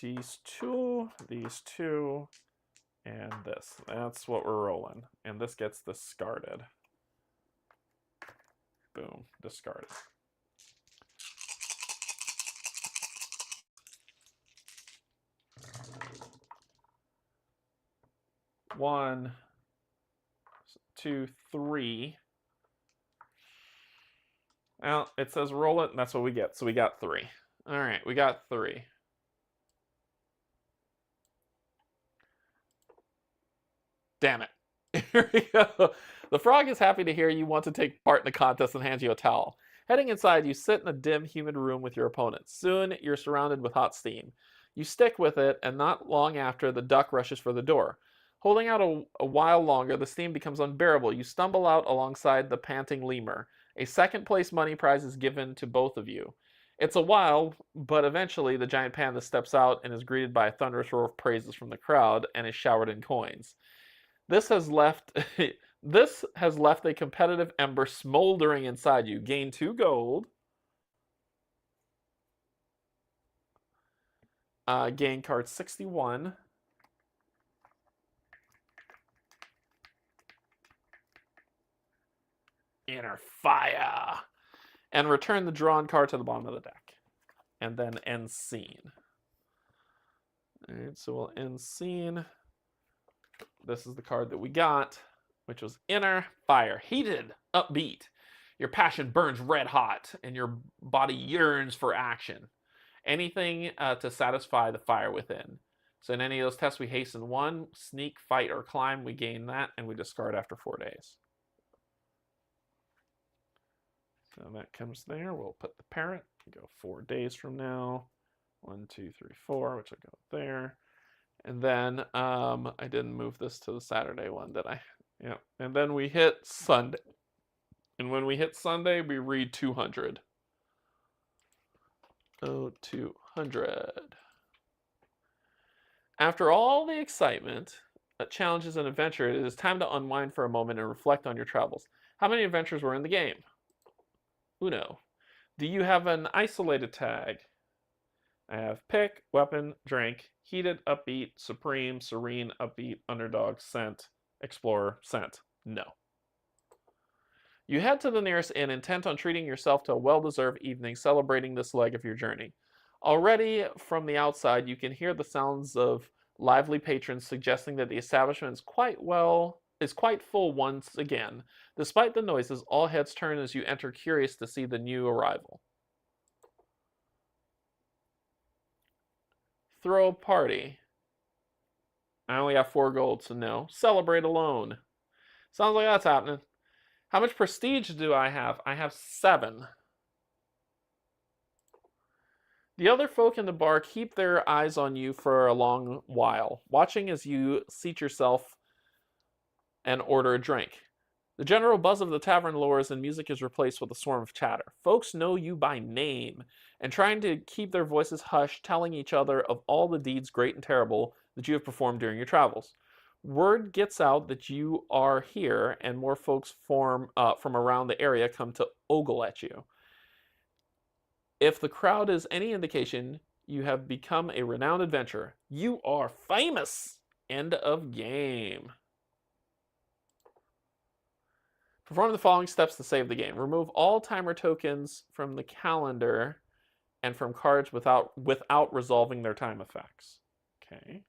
these 2, and this. That's what we're rolling. And this gets discarded. Boom, discarded. One, 2, 3. Well, it says roll it, and that's what we get. So we got 3. All right, we got 3. Damn it. Here we go. The frog is happy to hear you want to take part in the contest and hands you a towel. Heading inside, you sit in a dim, humid room with your opponent. Soon, you're surrounded with hot steam. You stick with it, and not long after, the duck rushes for the door. Holding out a while longer, the steam becomes unbearable. You stumble out alongside the panting lemur. A second-place money prize is given to both of you. It's a while, but eventually the giant panda steps out and is greeted by a thunderous roar of praises from the crowd and is showered in coins. This has left a competitive ember smoldering inside you. Gain 2 gold. Gain card 61. Inner fire. And return the drawn card to the bottom of the deck. And then end scene. Alright, so we'll end scene. This is the card that we got, which was Inner Fire. Heated, upbeat. Your passion burns red hot, and your body yearns for action. Anything to satisfy the fire within. So in any of those tests, we hasten 1, sneak, fight, or climb. We gain that, and we discard after 4 days. So that comes there. We'll put the parrot. Go 4 days from now. 1, 2, 3, 4, which will go there. And then I didn't move this to the Saturday one, did I? Yeah. And then we hit Sunday. And when we hit Sunday, we read 200. Oh, 200. After all the excitement, challenges, and adventure, it is time to unwind for a moment and reflect on your travels. How many adventures were in the game? Uno. Do you have an isolated tag? I have pick, weapon, drink, heated, upbeat, supreme, serene, upbeat, underdog, scent, explorer, scent. No. You head to the nearest inn, intent on treating yourself to a well-deserved evening celebrating this leg of your journey. Already from the outside, you can hear the sounds of lively patrons suggesting that the establishment is quite full once again. Despite the noises, all heads turn as you enter, curious to see the new arrival. Throw a party. I only have 4 gold, so no. Celebrate alone. Sounds like that's happening. How much prestige do I have? I have 7. The other folk in the bar keep their eyes on you for a long while, watching as you seat yourself and order a drink. The general buzz of the tavern lowers and music is replaced with a swarm of chatter. Folks know you by name and trying to keep their voices hushed, telling each other of all the deeds, great and terrible, that you have performed during your travels. Word gets out that you are here, and more folks from around the area come to ogle at you. If the crowd is any indication, you have become a renowned adventurer. You are famous! End of game. Perform the following steps to save the game. Remove all timer tokens from the calendar and from cards without resolving their time effects. Okay.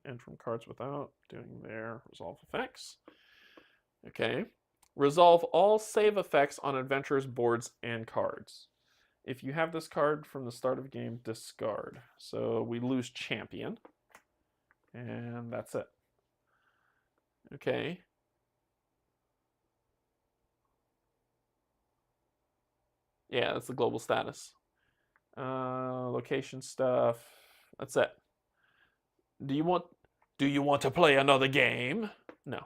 And from cards without doing their resolve effects. Okay. Resolve all save effects on adventurers' boards and cards. If you have this card from the start of the game, discard. So we lose champion. And that's it. Okay. Yeah, that's the global status. Location stuff. That's it. Do you want to play another game? No.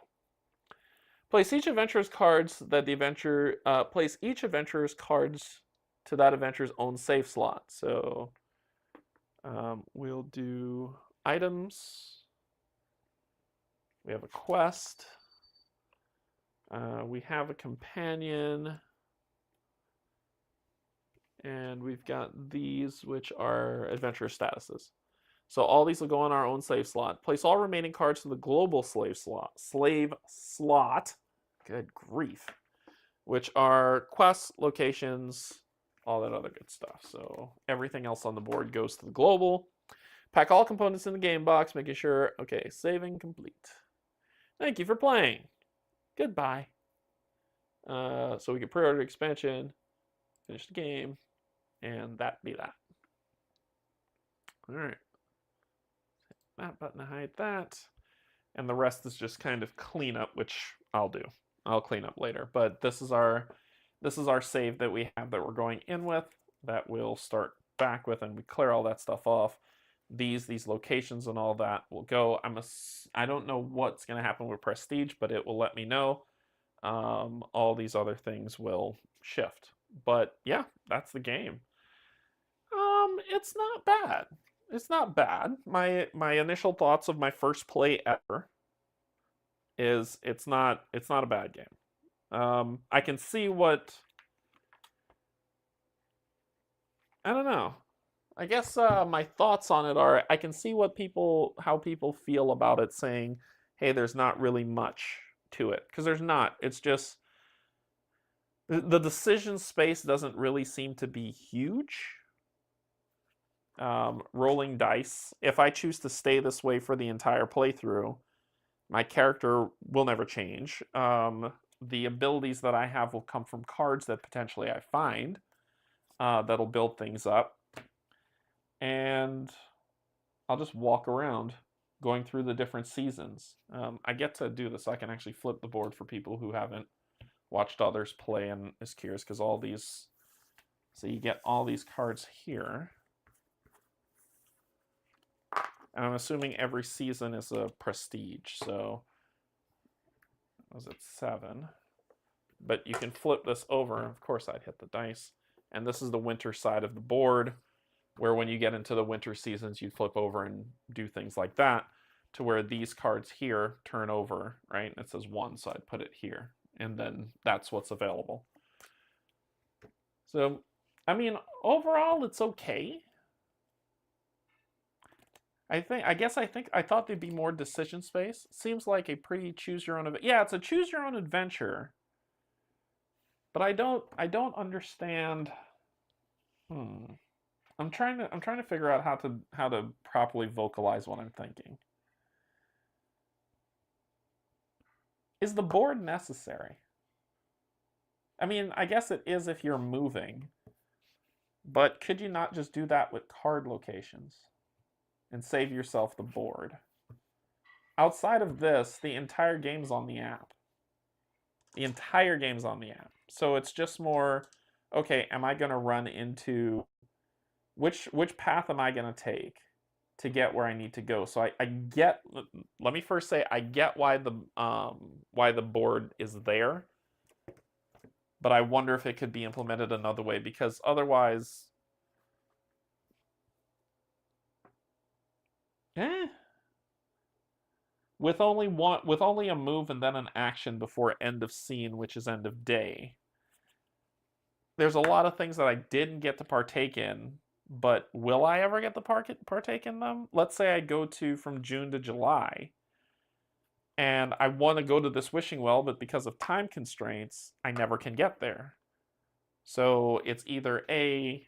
Place each adventurer's cards that the adventure place each adventurer's cards to that adventurer's own save slot. So we'll do items. We have a quest. We have a companion. And we've got these, which are adventurer statuses. So all these will go on our own save slot. Place all remaining cards to the global slave slot. Good grief. Which are quests, locations, all that other good stuff. So everything else on the board goes to the global. Pack all components in the game box, making sure, okay, saving complete. Thank you for playing. Goodbye. So we can pre-order expansion, finish the game, and that be that. All right. That button to hide that. And the rest is just kind of cleanup, which I'll do. I'll clean up later. But this is our save that we have that we're going in with, that we'll start back with, and we clear all that stuff off. These locations and all that will go. I don't know what's going to happen with Prestige, but it will let me know. All these other things will shift. But yeah, that's the game. It's not bad. It's not bad. My initial thoughts of my first play ever is it's not a bad game. I can see what, I don't know. I guess my thoughts on it are, I can see how people feel about it, saying, hey, there's not really much to it, because there's not. It's just the decision space doesn't really seem to be huge. Rolling dice. If I choose to stay this way for the entire playthrough, my character will never change. The abilities that I have will come from cards that potentially I find that'll build things up. And I'll just walk around going through the different seasons. I get to do this. I can actually flip the board for people who haven't watched others play and is curious, because all these, so you get all these cards here. And I'm assuming every season is a prestige, so was it 7? But you can flip this over. Of course, I'd hit the dice. And this is the winter side of the board, where when you get into the winter seasons, you flip over and do things like that, to where these cards here turn over, right? It says 1, so I'd put it here. And then that's what's available. So, I mean, overall, it's okay. I thought there'd be more decision space. Seems like a pretty choose your own. Yeah, it's a choose your own adventure. But I don't understand. I'm trying to figure out how to properly vocalize what I'm thinking. Is the board necessary? I mean, I guess it is if you're moving. But could you not just do that with card locations and save yourself the board? Outside of this, the entire game's on the app. The entire game's on the app. So it's just more, okay, am I going to run into, which path am I going to take to get where I need to go? So I get, let me first say, I get why the board is there, but I wonder if it could be implemented another way, because otherwise, with only a move and then an action before end of scene, which is end of day, there's a lot of things that I didn't get to partake in, but will I ever get to partake in them? Let's say I go from June to July, and I want to go to this wishing well, but because of time constraints, I never can get there. So it's either I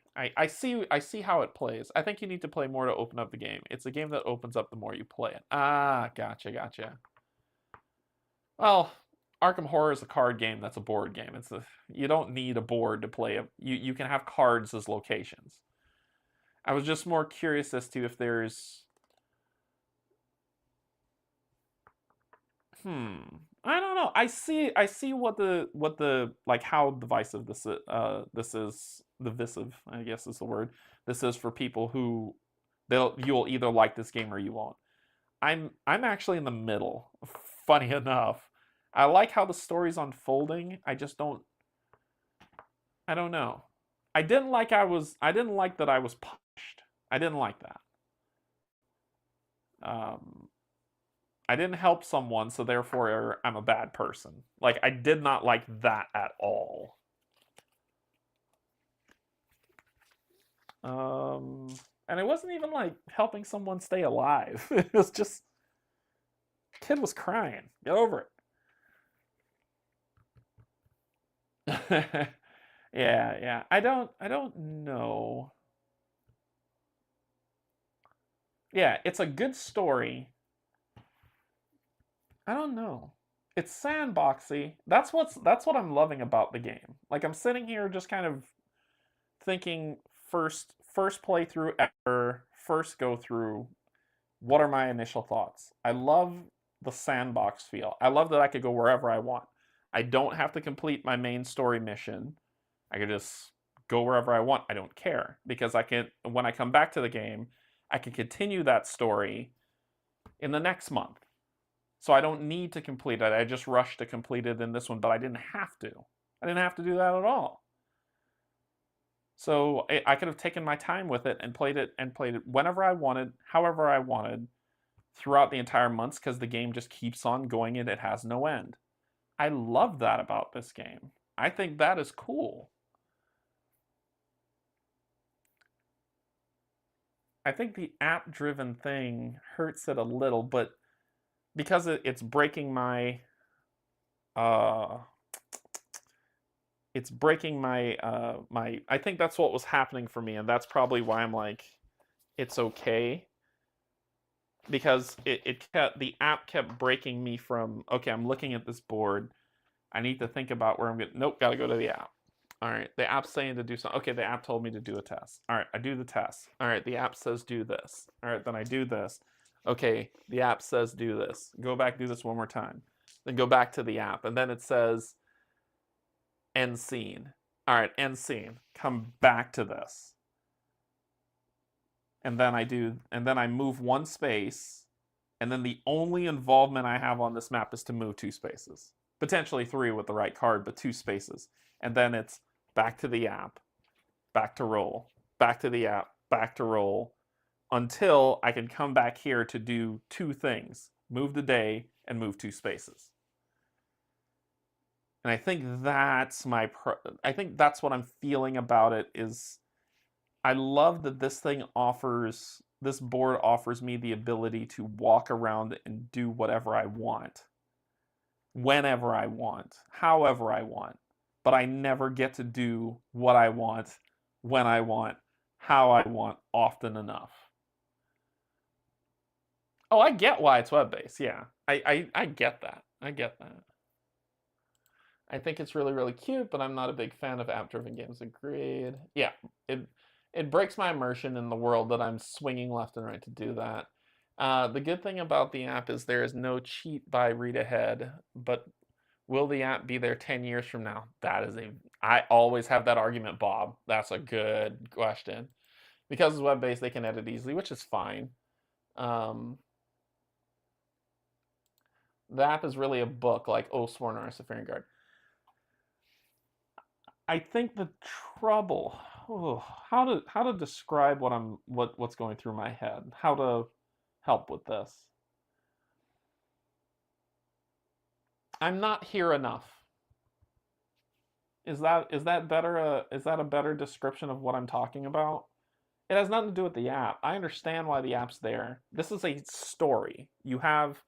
see how it plays. I think you need to play more to open up the game. It's a game that opens up the more you play it. Ah, gotcha. Well, Arkham Horror is a card game that's a board game. You don't need a board to play it. You can have cards as locations. I was just more curious as to if there's I don't know. I see what the like how divisive this is divisive, I guess is the word. This is for people who you'll either like this game or you won't. I'm actually in the middle. Funny enough. I like how the story's unfolding. I don't know. I didn't like that I was punished. I didn't like that. I didn't help someone, so therefore I'm a bad person. Like, I did not like that at all. And it wasn't even like helping someone stay alive. It was just, kid was crying. Get over it. Yeah. I don't know. Yeah, it's a good story. I don't know. It's sandboxy. That's what I'm loving about the game. Like, I'm sitting here just kind of thinking first playthrough ever, first go through, what are my initial thoughts? I love the sandbox feel. I love that I could go wherever I want. I don't have to complete my main story mission. I could just go wherever I want. I don't care, because when I come back to the game, I can continue that story in the next month. So I don't need to complete it. I just rushed to complete it in this one, but I didn't have to. I didn't have to do that at all. So I could have taken my time with it and played it whenever I wanted, however I wanted, throughout the entire months, because the game just keeps on going and it has no end. I love that about this game. I think that is cool. I think the app-driven thing hurts it a little, but because it's breaking my I think that's what was happening for me, and that's probably why I'm like, it's okay, because the app kept breaking me from, okay, I'm looking at this board, I need to think about where I'm going. Nope, gotta go to the app. All right, the app's saying to do something. Okay, the app told me to do a test. All right, I do the test. All right, the app says do this. All right, then I do this. Okay, the app says do this. Go back, do this one more time. Then go back to the app, and then it says end scene. All right, end scene. Come back to this. And then I move one space, and then the only involvement I have on this map is to move 2 spaces. Potentially 3 with the right card, but 2 spaces. And then it's back to the app, back to roll, back to the app, back to roll, until I can come back here to do 2 things. Move the day and move 2 spaces. And I think that's what I'm feeling about it is, I love that this board offers me the ability to walk around and do whatever I want, whenever I want, however I want. But I never get to do what I want, when I want, how I want, often enough. Oh, I get why it's web-based, yeah. I get that. I get that. I think it's really, really cute, but I'm not a big fan of app-driven games. Agreed. Yeah, it breaks my immersion in the world that I'm swinging left and right to do that. The good thing about the app is there is no cheat by read ahead, but will the app be there 10 years from now? I always have that argument, Bob. That's a good question. Because it's web-based, they can edit easily, which is fine. The app is really a book, like Oathsworn or Safarian Guard. I think the trouble, how to describe what's going through my head, how to help with this. I'm not here enough. Is that better? Is that a better description of what I'm talking about? It has nothing to do with the app. I understand why the app's there. This is a story. You have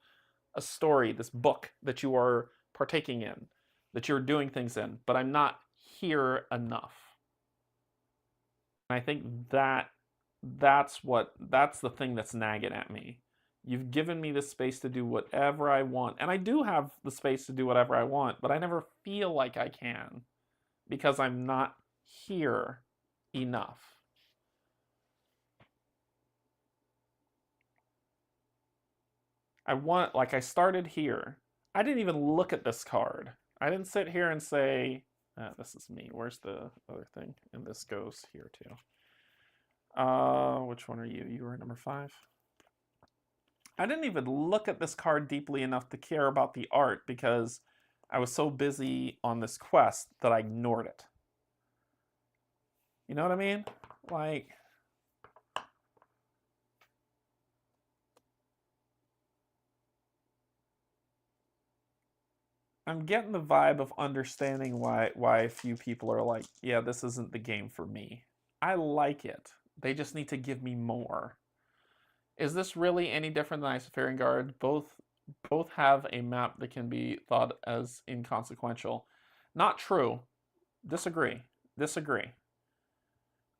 a story, this book that you are partaking in, that you're doing things in, but I'm not here enough. And I think that's the thing that's nagging at me, You've given me the space to do whatever I want. And I do have the space to do whatever I want, but I never feel like I can because I'm not here enough. I started here. I didn't even look at this card. I didn't sit here and say, this is me. Where's the other thing? And this goes here too. Which one are you? You were number 5. I didn't even look at this card deeply enough to care about the art because I was so busy on this quest that I ignored it. You know what I mean? Like, I'm getting the vibe of understanding why a few people are like, yeah, this isn't the game for me. I like it. They just need to give me more. Is this really any different than Isofarian Guard? Both have a map that can be thought as inconsequential. Not true. Disagree.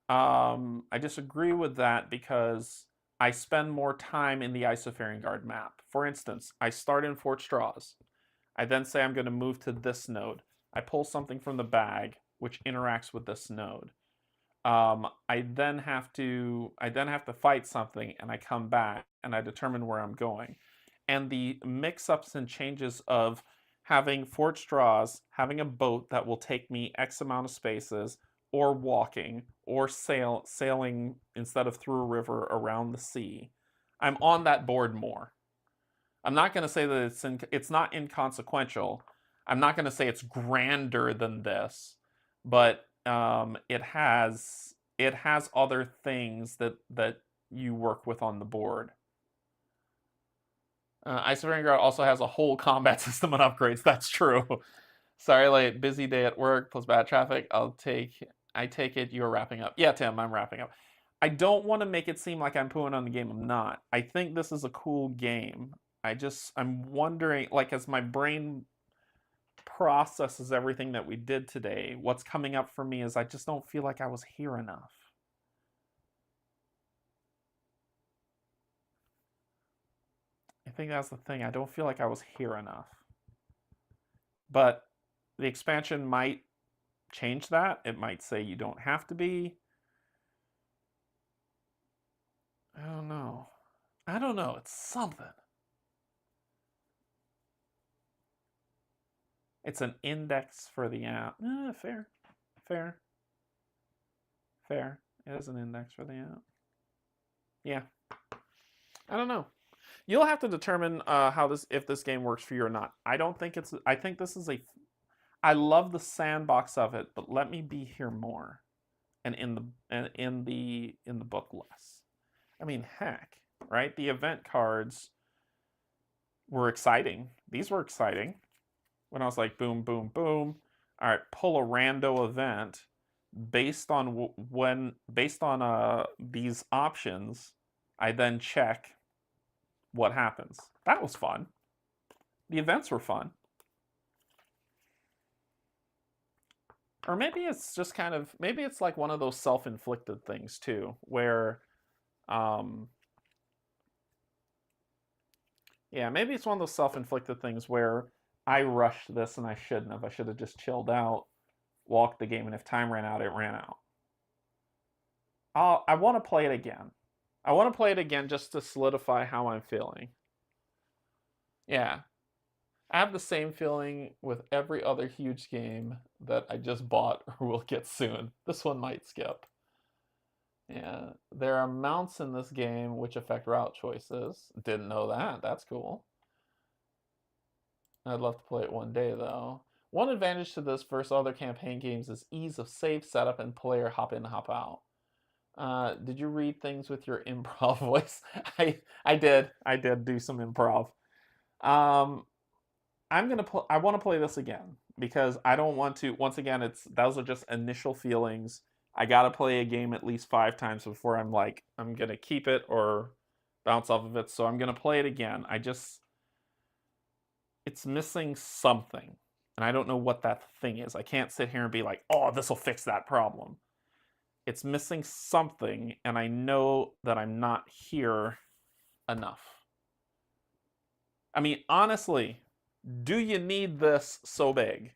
I disagree with that because I spend more time in the Isofarian Guard map. For instance, I start in Fort Straws. I then say I'm going to move to this node. I pull something from the bag, which interacts with this node. I then have to fight something, and I come back, and I determine where I'm going. And the mix-ups and changes of having Fort Straws, having a boat that will take me X amount of spaces, or walking, or sailing instead of through a river around the sea. I'm on that board more. I'm not going to say that it's not inconsequential. I'm not going to say it's grander than this, but it has other things that you work with on the board. Isofarian Guard also has a whole combat system and upgrades. That's true. Sorry, late. Busy day at work plus bad traffic. I take it you're wrapping up. Yeah, Tim, I'm wrapping up. I don't want to make it seem like I'm pooing on the game. I'm not. I think this is a cool game. I'm wondering, like, as my brain processes everything that we did today, what's coming up for me is I just don't feel like I was here enough. I think that's the thing. I don't feel like I was here enough. But the expansion might change that. It might say you don't have to be. I don't know. It's something. It's an index for the app. Fair. It is an index for the app. Yeah. I don't know. You'll have to determine if this game works for you or not. I think this is I love the sandbox of it, but let me be here more, and in the book less. I mean, heck, right? The event cards were exciting. These were exciting. When I was like, boom, boom, boom. All right, pull a rando event based on these options. I then check what happens. That was fun. The events were fun. Or maybe it's just maybe it's like one of those self-inflicted things too, where, yeah, maybe it's one of those self-inflicted things where I rushed this and I shouldn't have. I should have just chilled out, walked the game, and if time ran out, it ran out. I want to play it again. I want to play it again just to solidify how I'm feeling. Yeah. I have the same feeling with every other huge game that I just bought or will get soon. This one might skip. Yeah. There are mounts in this game which affect route choices. Didn't know that. That's cool. I'd love to play it one day, though. One advantage to this versus other campaign games is ease of save, setup, and player hop in, hop out. Did you read things with your improv voice? I did. I did do some improv. I want to play this again because I don't want to. Once again, those are just initial feelings. I gotta play a game at least 5 times before I'm like, I'm gonna keep it or bounce off of it. So I'm gonna play it again. It's missing something, and I don't know what that thing is. I can't sit here and be like, oh, this will fix that problem. It's missing something, and I know that I'm not here enough. I mean, honestly, do you need this so big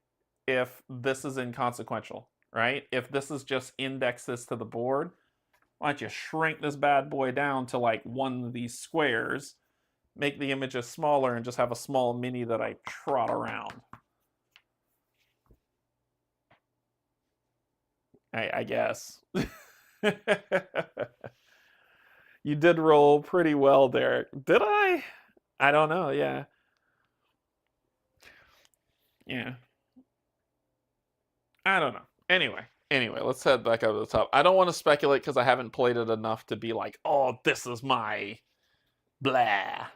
if this is inconsequential, right? If this is just indexes to the board, why don't you shrink this bad boy down to like one of these squares, make the images smaller, and just have a small mini that I trot around? I guess. You did roll pretty well, Derek. Did I? I don't know. Yeah. Yeah. I don't know. Anyway, let's head back up to the top. I don't want to speculate because I haven't played it enough to be like, oh, this is my blah.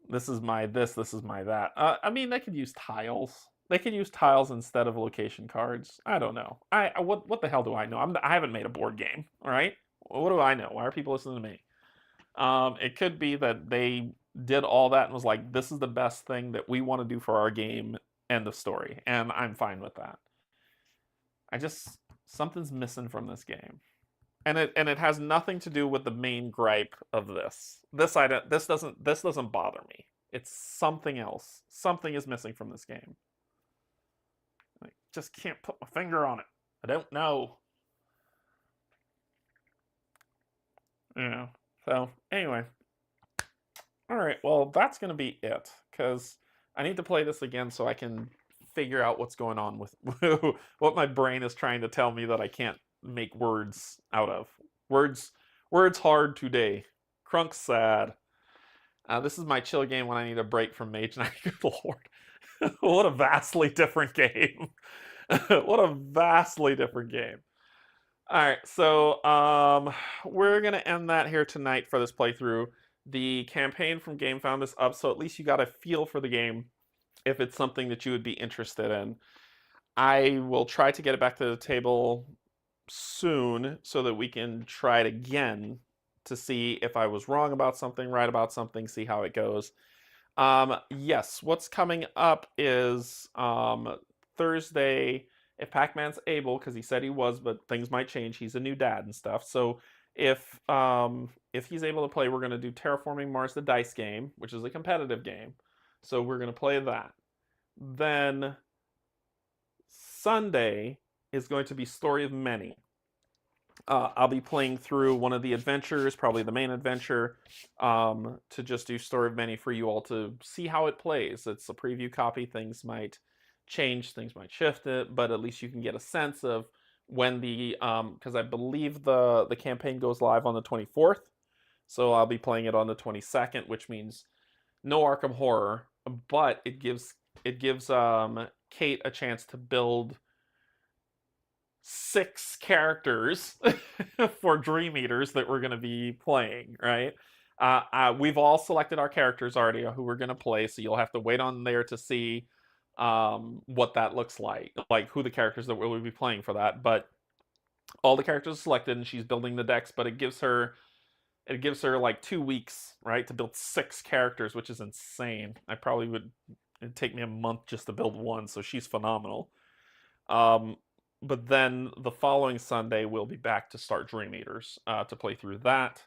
This is my this is my that. I mean, they could use tiles. They could use tiles instead of location cards. I don't know. What the hell do I know? I haven't made a board game. All right. What do I know? Why are people listening to me? It could be that they did all that and was like, this is the best thing that we want to do for our game. End of story. And I'm fine with that. I just something's missing from this game. And it has nothing to do with the main gripe of this. This doesn't bother me. It's something else. Something is missing from this game. I just can't put my finger on it. I don't know. Yeah. So anyway. All right. Well, that's gonna be it because I need to play this again so I can figure out what's going on with what my brain is trying to tell me that I can't make words out of. Words hard today. Crunk sad. This is my chill game when I need a break from Mage Knight. Good lord. What a vastly different game. What a vastly different game. Alright, so we're gonna end that here tonight for this playthrough. The campaign from GameFound is up, so at least you got a feel for the game if it's something that you would be interested in. I will try to get it back to the table soon so that we can try it again to see if I was wrong about something, right about something, see how it goes. Yes, what's coming up is Thursday, if Pac-Man's able, because he said he was, but things might change. He's a new dad and stuff. So if he's able to play, we're going to do Terraforming Mars, the dice game, which is a competitive game. So we're going to play that. Then Sunday is going to be Story of Many. I'll be playing through one of the adventures, probably the main adventure, to just do Story of Many for you all to see how it plays. It's a preview copy. Things might change, things might shift it, but at least you can get a sense of when the, because I believe the campaign goes live on the 24th, so I'll be playing it on the 22nd, which means no Arkham Horror, but it gives Kate a chance to build 6 characters for Dream Eaters that we're going to be playing, right? We've all selected our characters already who we're going to play, so you'll have to wait on there to see what that looks like who the characters that we'll be playing for that. But all the characters are selected, and she's building the decks, but it gives her like 2 weeks, right, to build 6 characters, which is insane. It'd take me a month just to build one, so she's phenomenal. But then the following Sunday, we'll be back to start Dream Eaters to play through that.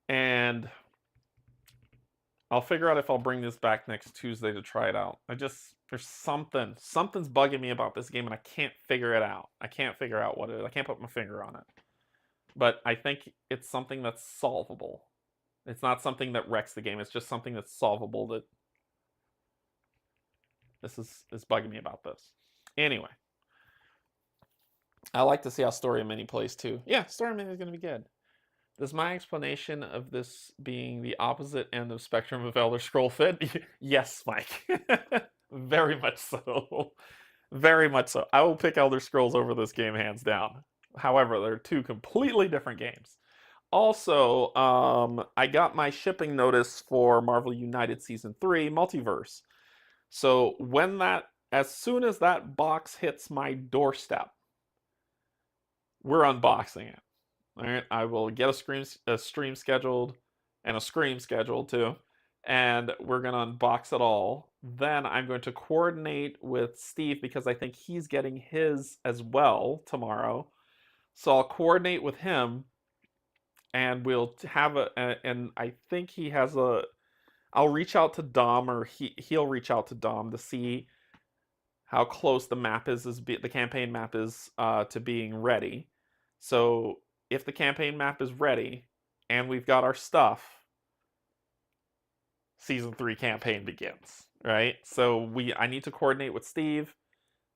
And I'll figure out if I'll bring this back next Tuesday to try it out. There's something's bugging me about this game, and I can't figure it out. I can't figure out what it is. I can't put my finger on it. But I think it's something that's solvable. It's not something that wrecks the game. It's just something that's solvable. That this is bugging me about this. Anyway, I like to see how Story of Many plays too. Yeah, Story of Many is going to be good. Does my explanation of this being the opposite end of spectrum of Elder Scroll fit? Yes, Mike. Very much so. Very much so. I will pick Elder Scrolls over this game hands down. However, they're 2 completely different games. Also, I got my shipping notice for Marvel United Season 3 Multiverse. So as soon as that box hits my doorstep, we're unboxing it. All right, I will get a stream scheduled and a scream scheduled too, and we're gonna unbox it all. Then I'm going to coordinate with Steve because I think he's getting his as well tomorrow. So I'll coordinate with him, and we'll have and I think he has a. I'll reach out to Dom, or he'll reach out to Dom to see how close the map is, the campaign map is to being ready. So if the campaign map is ready and we've got our stuff, season 3 campaign begins, right? So I need to coordinate with Steve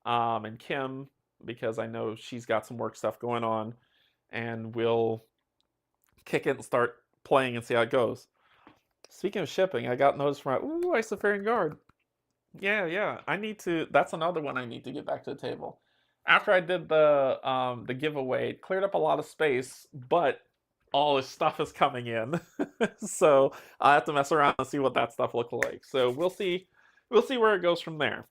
and Kim, because I know she's got some work stuff going on, and we'll kick it and start playing and see how it goes. Speaking of shipping, I got notice from Isofarian Guard. Yeah. I need to. That's another one I need to get back to the table. After I did the giveaway, it cleared up a lot of space, but all this stuff is coming in, so I have to mess around and see what that stuff looks like. So we'll see. We'll see where it goes from there.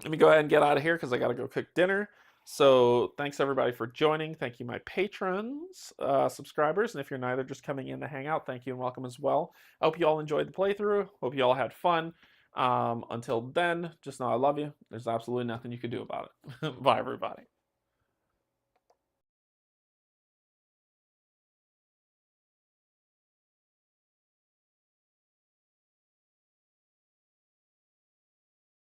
Let me go ahead and get out of here because I got to go cook dinner. So thanks everybody for joining. Thank you, my patrons, subscribers, and if you're neither, just coming in to hang out, thank you and welcome as well. I hope you all enjoyed the playthrough. Hope you all had fun. Until then, just know I love you. There's absolutely nothing you can do about it. Bye, everybody.